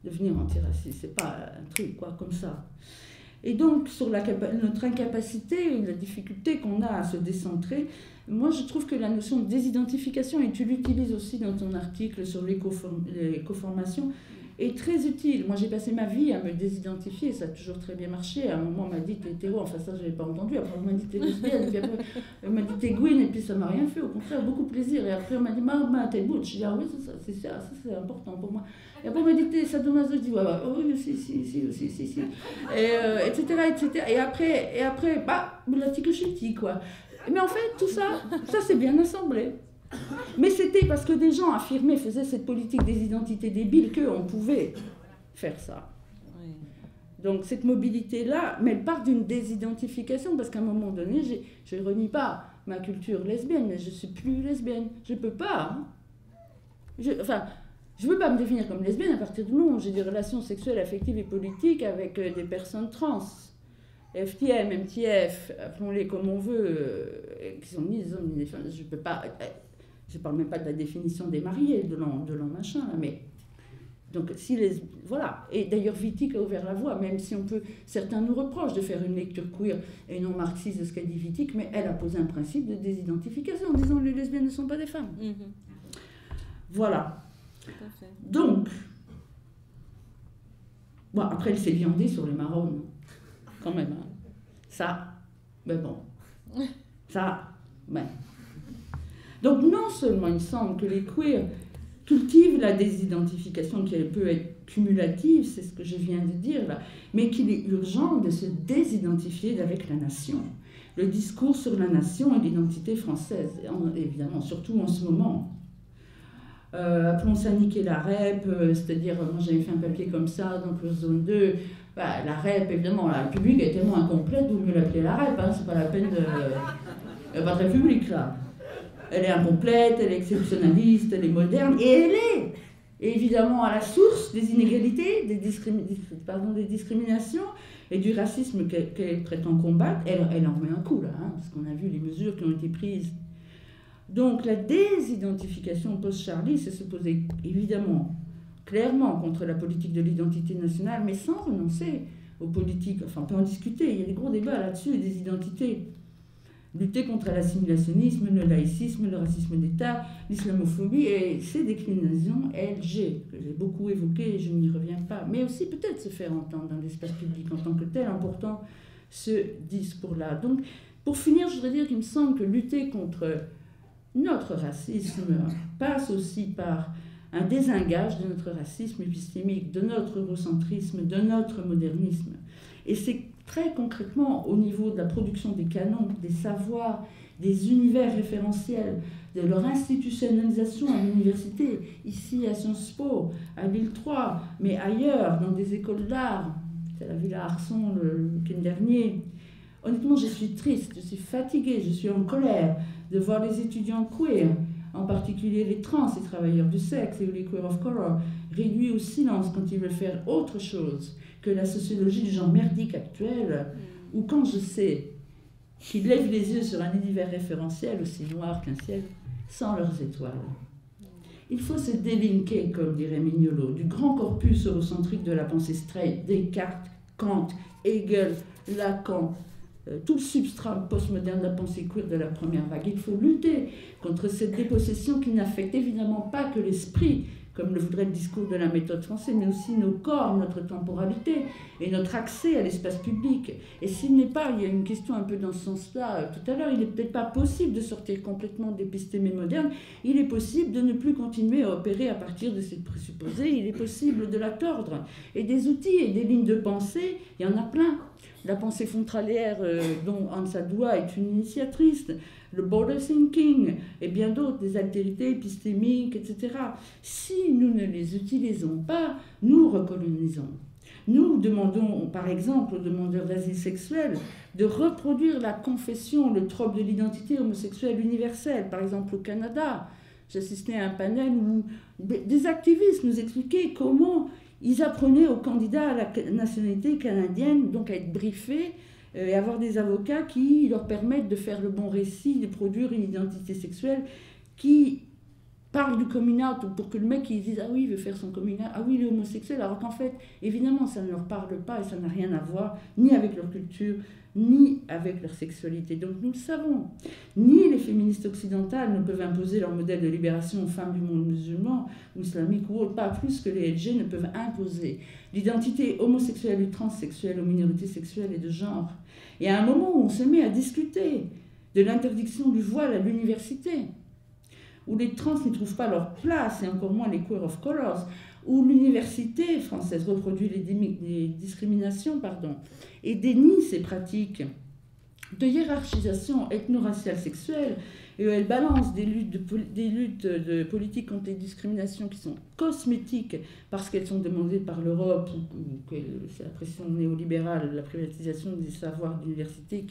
devenir antiraciste. C'est pas un truc, quoi, comme ça. Et donc, sur notre incapacité, la difficulté qu'on a à se décentrer, moi, je trouve que la notion de désidentification, et tu l'utilises aussi dans ton article sur les coformations, est très utile. Moi, j'ai passé ma vie à me désidentifier, ça a toujours très bien marché. À un moment, on m'a dit t'es hétéro, enfin ça, je n'avais pas entendu. Après, on m'a dit t'es lesbienne, puis après, on m'a dit t'es gouine, et puis ça m'a rien fait. Au contraire, beaucoup de plaisir. Et après, on m'a dit t'es butch. Je dis ah oui, ça c'est important pour moi. Et après, on m'a dit t'es sadomaso. Je dis ouais, oui, si. Et, etc. Et après, bah, la ticouchiti, quoi. Mais en fait, tout ça c'est bien assemblé. Mais c'était parce que des gens affirmaient, faisaient cette politique des identités débiles qu'on pouvait faire ça. Oui. Donc cette mobilité-là, mais elle part d'une désidentification, parce qu'à un moment donné, je ne renie pas ma culture lesbienne, mais je ne suis plus lesbienne. Je ne peux pas. Hein. Je ne veux pas me définir comme lesbienne à partir du moment où j'ai des relations sexuelles, affectives et politiques avec des personnes trans. FTM, MTF, appelons-les comme on veut, qui sont ni des hommes ni des femmes. Je ne peux pas... Je ne parle même pas de la définition des mariés, de l'an machin, là, mais Donc, voilà. Et d'ailleurs, Wittig a ouvert la voie, même si certains nous reprochent de faire une lecture queer et non marxiste de ce qu'a dit Wittig, mais elle a posé un principe de désidentification en disant que les lesbiennes ne sont pas des femmes. Voilà. Donc, bon, après, elle s'est viandée sur les marronnes, quand même. Hein. Ça, mais bon. Ça, mais. Donc, non seulement il me semble que les queers cultive la désidentification qui peut être cumulative, c'est ce que je viens de dire là, mais qu'il est urgent de se désidentifier avec la nation. Le discours sur la nation et l'identité française, évidemment, surtout en ce moment. Appelons ça niquer la REP, c'est-à-dire, moi j'avais fait un papier comme ça, donc le zone 2, bah, la REP, évidemment, la République est tellement incomplète, vous mieux l'appeler la REP, hein, c'est pas la peine de... Il n'y a pas de République là. Elle est incomplète, elle est exceptionnaliste, elle est moderne, et elle est évidemment à la source des inégalités, des discriminations et du racisme qu'elle prétend combattre. Elle en met un coup là, hein, parce qu'on a vu les mesures qui ont été prises. Donc la désidentification post-Charlie, c'est se poser évidemment clairement contre la politique de l'identité nationale, mais sans renoncer aux politiques. Enfin, on peut en discuter, il y a des gros débats là-dessus, des identités. Lutter contre l'assimilationnisme, le laïcisme, le racisme d'État, l'islamophobie et ces déclinaisons LG, que j'ai beaucoup évoquées et je n'y reviens pas, mais aussi peut-être se faire entendre dans l'espace public en tant que tel, en portant ce discours-là. Donc, pour finir, je voudrais dire qu'il me semble que lutter contre notre racisme passe aussi par un désengage de notre racisme épistémique, de notre eurocentrisme, de notre modernisme. Et c'est très concrètement au niveau de la production des canons, des savoirs, des univers référentiels, de leur institutionnalisation à l'université, ici à Sciences Po, à Lille 3, mais ailleurs, dans des écoles d'art, c'est la Villa Arson le week-end dernier. Honnêtement, je suis triste, je suis fatiguée, je suis en colère de voir les étudiants queer, en particulier les trans, les travailleurs du sexe et les queer of color, réduits au silence quand ils veulent faire autre chose que la sociologie du genre merdique actuelle, ou quand je sais qu'ils lèvent les yeux sur un univers référentiel aussi noir qu'un ciel, sans leurs étoiles. Il faut se délinquer, comme dirait Mignolo, du grand corpus eurocentrique de la pensée straight, Descartes, Kant, Hegel, Lacan, tout le substrat postmoderne de la pensée queer de la première vague. Il faut lutter contre cette dépossession qui n'affecte évidemment pas que l'esprit, comme le voudrait le discours de la méthode française, mais aussi nos corps, notre temporalité et notre accès à l'espace public. Et s'il n'est pas, il y a une question un peu dans ce sens-là tout à l'heure, il n'est peut-être pas possible de sortir complètement d'épistémie moderne, il est possible de ne plus continuer à opérer à partir de ces présupposés, il est possible de la tordre. Et des outils et des lignes de pensée, il y en a plein. La pensée frontalière dont Hans Adua est une initiatrice, le border thinking et bien d'autres, des altérités épistémiques, etc. Si nous ne les utilisons pas, nous recolonisons. Nous demandons, par exemple, aux demandeurs d'asile sexuel de reproduire la confession, le trope de l'identité homosexuelle universelle. Par exemple, au Canada, j'assistais à un panel où des activistes nous expliquaient comment ils apprenaient aux candidats à la nationalité canadienne, donc à être briefés, et avoir des avocats qui leur permettent de faire le bon récit, de produire une identité sexuelle qui parle du coming out, pour que le mec il dise « Ah oui, il veut faire son coming out, ah oui, il est homosexuel », alors qu'en fait, évidemment, ça ne leur parle pas et ça n'a rien à voir ni avec leur culture, ni avec leur sexualité. Donc nous le savons. Ni les féministes occidentales ne peuvent imposer leur modèle de libération aux femmes du monde musulman, ou islamique ou autre, pas plus que les LG ne peuvent imposer l'identité homosexuelle et transsexuelle aux minorités sexuelles et de genre. Et à un moment où on se met à discuter de l'interdiction du voile à l'université, où les trans n'y trouvent pas leur place, et encore moins les queer of colors, où l'université française reproduit les discriminations, et dénie ces pratiques de hiérarchisation ethno-raciale sexuelle, et elle balance des luttes de politique contre les discriminations qui sont cosmétiques parce qu'elles sont demandées par l'Europe, ou que c'est la pression néolibérale, la privatisation des savoirs d'université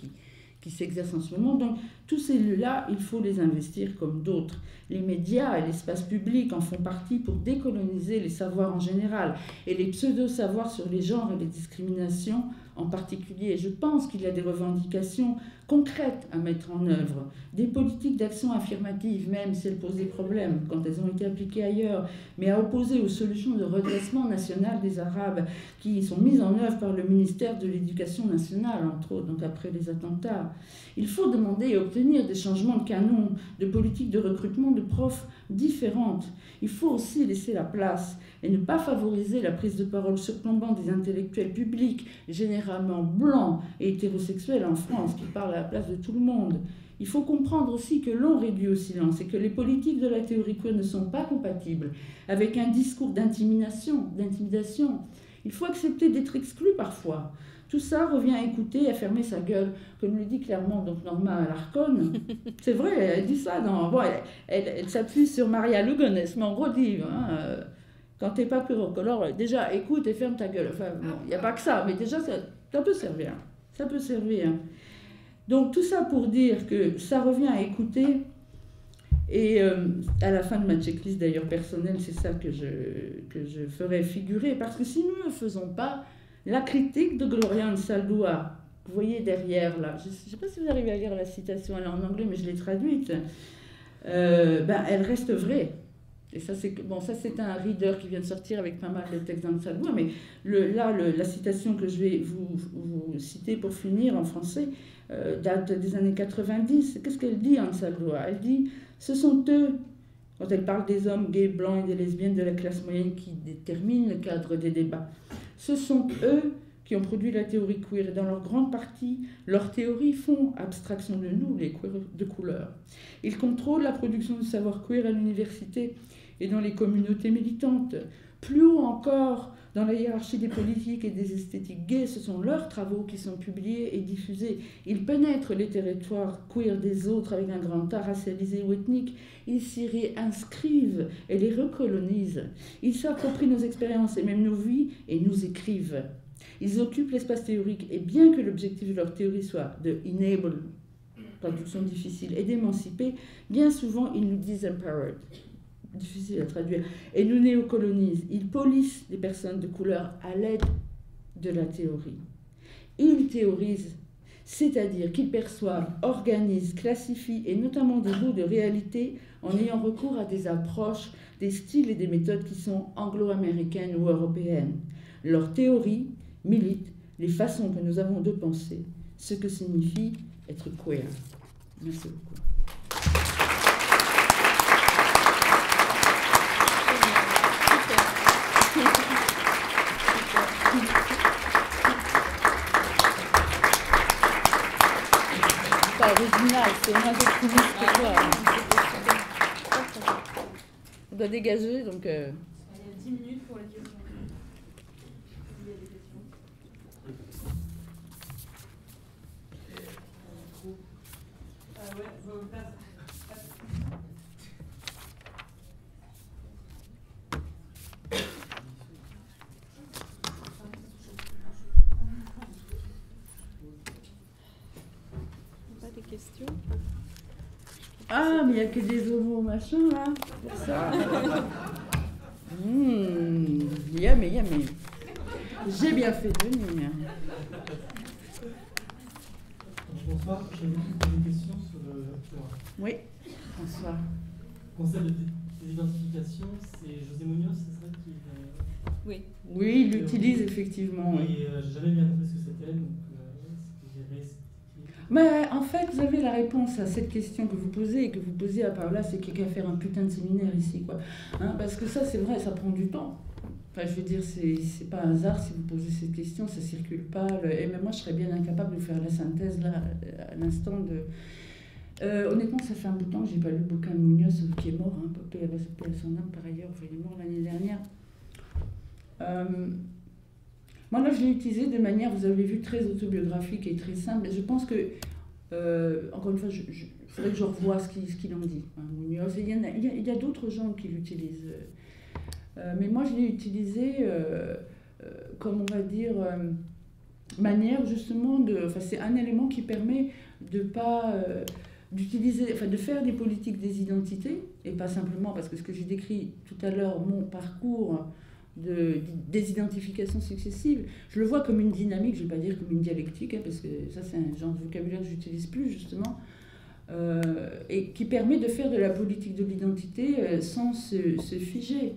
qui s'exerce en ce moment. Donc, tous ces lieux-là, il faut les investir comme d'autres. Les médias et l'espace public en font partie pour décoloniser les savoirs en général. Et les pseudo-savoirs sur les genres et les discriminations en particulier. Je pense qu'il y a des revendications concrètes à mettre en œuvre, des politiques d'action affirmative, même si elles posent des problèmes quand elles ont été appliquées ailleurs, mais à opposer aux solutions de redressement national des Arabes qui sont mises en œuvre par le ministère de l'Éducation nationale, entre autres, donc après les attentats. Il faut demander et obtenir des changements de canon, de politique de recrutement de profs différentes. Il faut aussi laisser la place et ne pas favoriser la prise de parole surplombante des intellectuels publics, généralement blancs et hétérosexuels en France, qui parlent à la place de tout le monde. Il faut comprendre aussi que l'on réduit au silence et que les politiques de la théorie queer ne sont pas compatibles avec un discours d'intimidation. Il faut accepter d'être exclu parfois. Tout ça revient à écouter et à fermer sa gueule, comme le dit clairement donc Norma Alarcon. C'est vrai, elle dit ça. Elle s'appuie sur Maria Lugones, mais en gros dit, quand t'es pas pluricolore, déjà écoute et ferme ta gueule. Enfin, il n'y a pas que ça, mais déjà ça peut servir. Ça peut servir. Donc tout ça pour dire que ça revient à écouter. Et à la fin de ma checklist d'ailleurs personnelle, c'est ça que je ferai figurer. Parce que si nous ne faisons pas la critique de Gloria Anzaldúa, vous voyez derrière là, je ne sais pas si vous arrivez à lire la citation, elle est en anglais mais je l'ai traduite, elle reste vraie. Et ça c'est un reader qui vient de sortir avec pas mal de textes d'Anzaldúa, mais la citation que je vais vous citer pour finir en français date des années 90. Qu'est-ce qu'elle dit Anzaldúa? Elle dit « Ce sont eux », quand elle parle des hommes gays, blancs et des lesbiennes de la classe moyenne qui déterminent le cadre des débats, ce sont eux qui ont produit la théorie queer. Et dans leur grande partie, leurs théories font abstraction de nous, les queers de couleur. Ils contrôlent la production du savoir queer à l'université et dans les communautés militantes. Plus haut encore, dans la hiérarchie des politiques et des esthétiques gays, ce sont leurs travaux qui sont publiés et diffusés. Ils pénètrent les territoires queer des autres avec un grand A racialisé ou ethnique. Ils s'y réinscrivent et les recolonisent. Ils s'approprient nos expériences et même nos vies et nous écrivent. Ils occupent l'espace théorique et bien que l'objectif de leur théorie soit de enable, traduction difficile, et d'émanciper, bien souvent ils nous disempowered. Difficile à traduire, et nous néocolonisent. Ils polissent les personnes de couleur à l'aide de la théorie. Ils théorisent, c'est-à-dire qu'ils perçoivent, organisent, classifient et notamment des bouts de réalité en ayant recours à des approches, des styles et des méthodes qui sont anglo-américaines ou européennes. Leur théorie milite les façons que nous avons de penser, ce que signifie être queer. Merci beaucoup. Original, c'est moins optimiste que toi. On doit dégager, donc... Il y a 10 minutes pour les questions. Il y a des questions. Questions. Ah, mais il n'y a que des homos machin là, pour ça. Yummy. J'ai bien fait de venir. Bonsoir, j'ai une question sur le. Oui, bonsoir. Le concept de désidentification, c'est José Munoz, c'est ça qui. Oui. Oui, il l'utilise effectivement. Oui, j'ai jamais bien compris ce que c'était, donc Mais en fait, vous avez la réponse à cette question que vous posez et que vous posez à part là, c'est qu'il y a qu'à faire un putain de séminaire ici, quoi. Hein, parce que ça, c'est vrai, ça prend du temps. Enfin, je veux dire, c'est pas un hasard si vous posez cette question, ça circule pas. Et même moi, je serais bien incapable de faire la synthèse là, à l'instant de. Honnêtement, ça fait un bout de temps que j'ai pas lu le bouquin de Munoz, qui est mort, hein, paix à son âme par ailleurs, enfin, il est mort l'année dernière. Moi, là, je l'ai utilisé de manière, vous avez vu, très autobiographique et très simple. Et je pense que, encore une fois, il faudrait que je revoie ce qu'il en dit. Hein, Munoz. Il y a d'autres gens qui l'utilisent. Mais moi, je l'ai utilisé comme, on va dire, manière justement de... Enfin, c'est un élément qui permet de pas... d'utiliser, enfin, de faire des politiques des identités, et pas simplement, parce que ce que j'ai décrit tout à l'heure, mon parcours... des identifications successives. Je le vois comme une dynamique, je ne vais pas dire comme une dialectique, hein, parce que ça c'est un genre de vocabulaire que j'utilise plus justement, et qui permet de faire de la politique de l'identité sans se figer.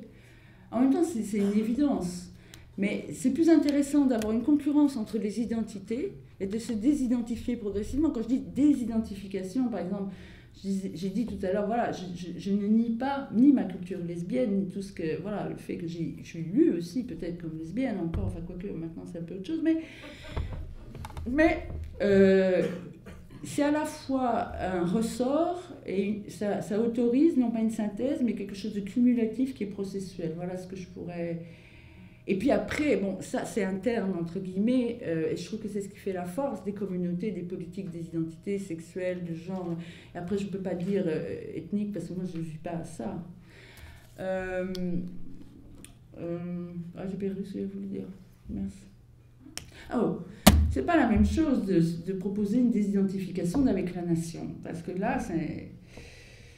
En même temps, c'est une évidence. Mais c'est plus intéressant d'avoir une concurrence entre les identités et de se désidentifier progressivement. Quand je dis désidentification, par exemple, j'ai dit tout à l'heure, voilà, je ne nie pas ni ma culture lesbienne, ni tout ce que, voilà, le fait que je suis lue aussi peut-être comme lesbienne encore, enfin quoique maintenant c'est un peu autre chose, mais c'est à la fois un ressort et ça autorise non pas une synthèse, mais quelque chose de cumulatif qui est processuel. Voilà ce que je pourrais... Et puis après, bon, ça c'est interne, entre guillemets, et je trouve que c'est ce qui fait la force des communautés, des politiques, des identités sexuelles, de genre. Et après, je ne peux pas dire ethnique, parce que moi, je ne vis pas à ça. J'ai perdu ce que je voulais dire. Merci. Oh, c'est pas la même chose de proposer une désidentification avec la nation, parce que là,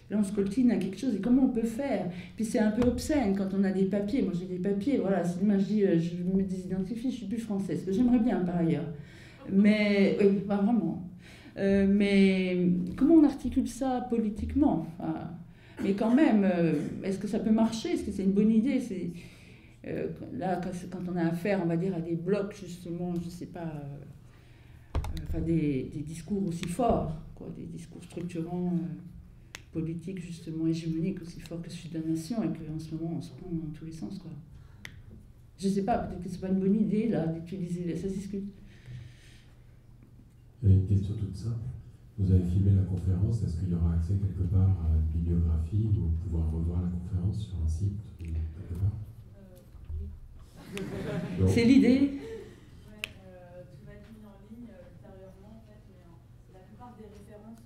on se coltine à quelque chose, et comment on peut faire? Puis c'est un peu obscène quand on a des papiers. Moi j'ai des papiers, voilà, si demain je dis je me désidentifie, je suis plus française, que j'aimerais bien par ailleurs. Mais, oui, pas vraiment. Mais comment on articule ça politiquement? Enfin, mais quand même, est-ce que ça peut marcher? Est-ce que c'est une bonne idée? Là, quand on a affaire, on va dire, à des blocs, justement, je sais pas, enfin des discours aussi forts, quoi, des discours structurants. Politique justement hégémonique aussi fort que celui de la nation et qu'en ce moment on se prend dans tous les sens, quoi. Je sais pas, peut-être que c'est pas une bonne idée là d'utiliser, ça se discute. Il y a une question toute simple. Vous avez filmé la conférence, est-ce qu'il y aura accès quelque part à une bibliographie ou pouvoir revoir la conférence sur un site ou quelque part? Oui. C'est l'idée. Tout va être mis en ligne ultérieurement en fait, mais la plupart des références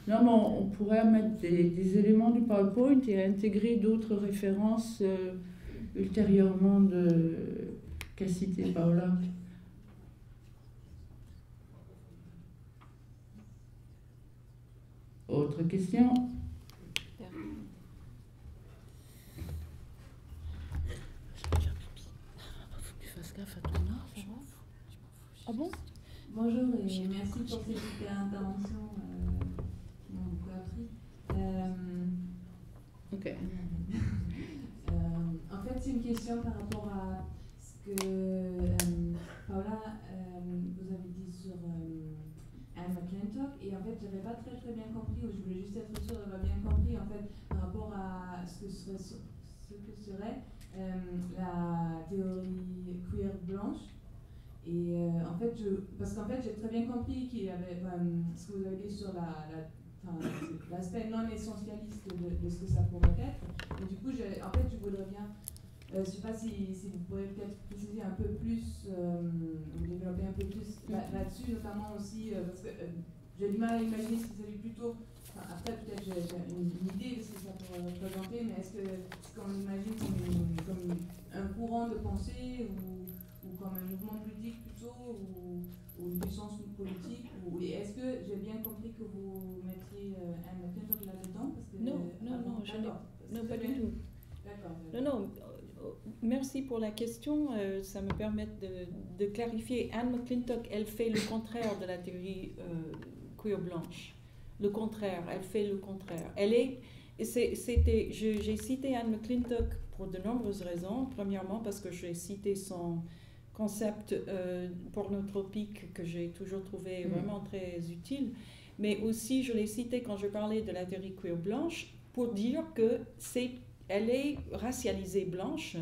non, mais on pourrait mettre des éléments du PowerPoint et intégrer d'autres références ultérieurement qu'a cité Paola. Autre question? Ah bon? Bonjour et merci pour cette intervention. Beaucoup appris. Ok. En fait, c'est une question par rapport à ce que Paola, vous avez dit sur Anne McClintock, et en fait, je n'avais pas très bien compris, ou je voulais juste être sûre d'avoir bien compris, en fait, par rapport à ce que serait la théorie queer blanche. Et en fait, parce qu'en fait, j'ai très bien compris qu'il y avait ce que vous avez dit sur l'aspect non essentialiste de ce que ça pourrait être. Et du coup, en fait, je voudrais bien, je ne sais pas si vous pourriez peut-être préciser un peu plus, ou développer un peu plus là-dessus, notamment aussi, parce que j'ai du mal à imaginer si c'est plutôt, après peut-être j'ai une idée de ce que ça pourrait représenter, mais est-ce qu'on imagine comme un courant de pensée ou comme un mouvement politique plutôt, ou une puissance politique, est-ce que j'ai bien compris que vous mettriez Anne McClintock là-dedans? Non, pas du tout. D'accord. Non, merci pour la question, ça me permet de clarifier. Anne McClintock, elle fait le contraire de la théorie queer blanche. Le contraire, elle fait le contraire. J'ai cité Anne McClintock pour de nombreuses raisons. Premièrement, parce que j'ai cité son concept pornotropique que j'ai toujours trouvé vraiment très utile, mais aussi je l'ai cité quand je parlais de la théorie queer blanche pour dire que elle est racialisée blanche,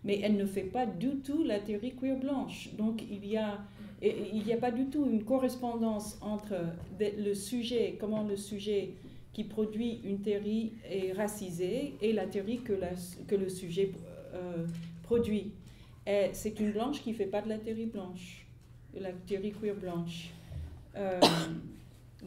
mais elle ne fait pas du tout la théorie queer blanche. Donc il y a pas du tout une correspondance entre le sujet, comment le sujet qui produit une théorie est racisé, et la théorie que le sujet produit. C'est une blanche qui ne fait pas de la théorie blanche, de la théorie queer blanche.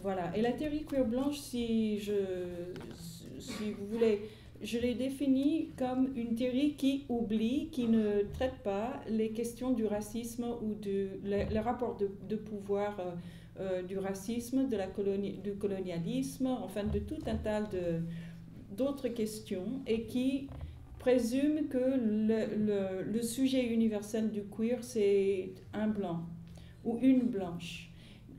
Voilà. Et la théorie queer blanche, si vous voulez, je l'ai définie comme une théorie qui oublie, qui ne traite pas les questions du racisme ou le rapport de pouvoir du racisme, du colonialisme, enfin de tout un tas d'autres questions et qui présume que le sujet universel du queer, c'est un blanc ou une blanche.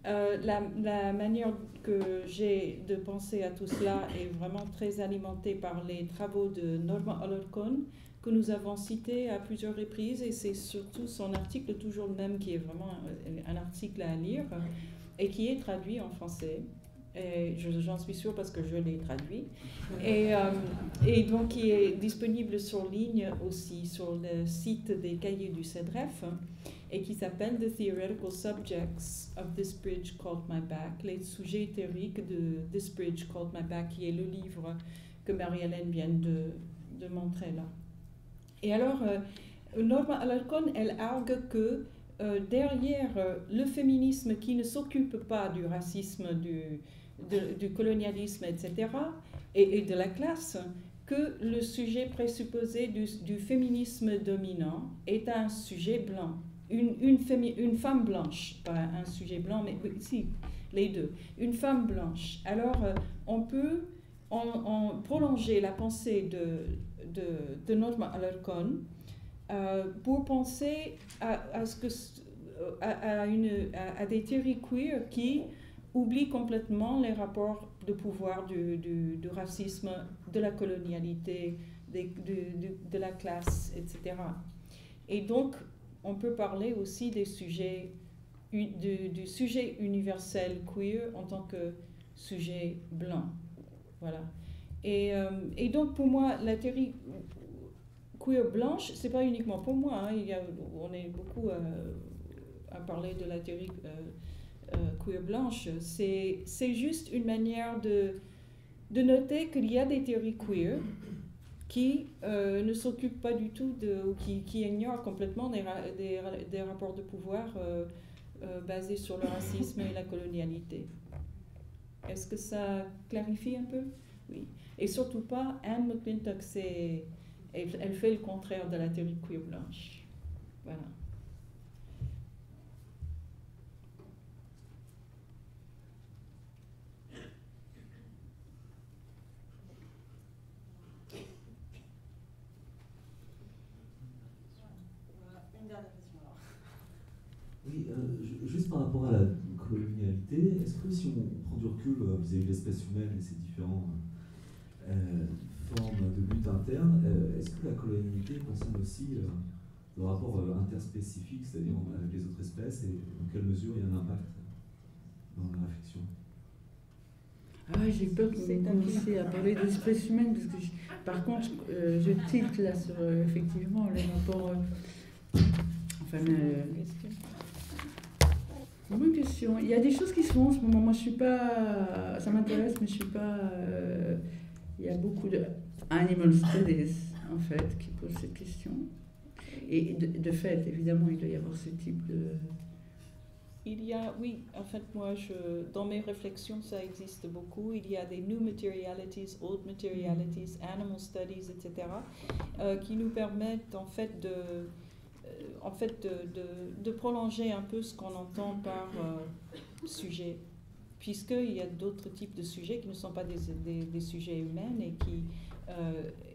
La manière que j'ai de penser à tout cela est vraiment très alimentée par les travaux de Norma Alarcón, que nous avons cité à plusieurs reprises, et c'est surtout son article, toujours le même, qui est vraiment un article à lire, et qui est traduit en français. Et j'en suis sûre parce que je l'ai traduit. Et donc, qui est disponible sur ligne aussi sur le site des cahiers du CEDREF, et qui s'appelle The Theoretical Subjects of This Bridge Called My Back, les sujets théoriques de This Bridge Called My Back, qui est le livre que Marie-Hélène vient de montrer là. Et alors, Norma Alarcón, elle argue que derrière le féminisme qui ne s'occupe pas du racisme, du colonialisme, etc., et de la classe, que le sujet présupposé du féminisme dominant est un sujet blanc, une femme blanche, pas un sujet blanc, mais si, les deux, une femme blanche. Alors, on peut prolonger la pensée de Norma Alarcón pour penser à des théories queer qui oublient complètement les rapports de pouvoir du racisme, de la colonialité, de la classe, etc. Et donc, on peut parler aussi des sujets, du sujet universel queer en tant que sujet blanc. Voilà. Et donc, pour moi, la théorie queer blanche, c'est pas uniquement pour moi. Hein, on est beaucoup à parler de la théorie queer blanche. C'est juste une manière de noter qu'il y a des théories queer qui ne s'occupent pas du tout ou qui ignorent complètement des rapports de pouvoir basés sur le racisme et la colonialité. Est-ce que ça clarifie un peu? Oui. Et surtout pas, Anne McClintock, elle fait le contraire de la théorie queer blanche. Voilà. Une dernière question alors. Oui, juste par rapport à la colonialité, est-ce que si on prend du recul vis-à-vis de l'espèce humaine et ses différentes formes de lutte interne, est-ce que la colonialité concerne aussi le rapport interspécifique, c'est-à-dire avec les autres espèces, et dans quelle mesure il y a un impact dans la réflexion? Ah, j'ai peur que vous commenciez à parler d'espèces humaines, parce que par contre, je tilte là sur effectivement les rapports. Bonne question. Il y a des choses qui se font en ce moment. Moi, je suis pas. Ça m'intéresse, mais je suis pas. Il y a beaucoup de animal studies en fait qui posent cette question. Et de fait, évidemment, il doit y avoir ce type de. Oui, en fait, moi, dans mes réflexions, ça existe beaucoup. Il y a des new materialities, old materialities, animal studies, etc., qui nous permettent en fait de prolonger un peu ce qu'on entend par sujet, puisqu'il y a d'autres types de sujets qui ne sont pas des sujets humains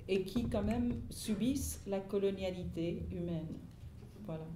et qui quand même subissent la colonialité humaine. Voilà.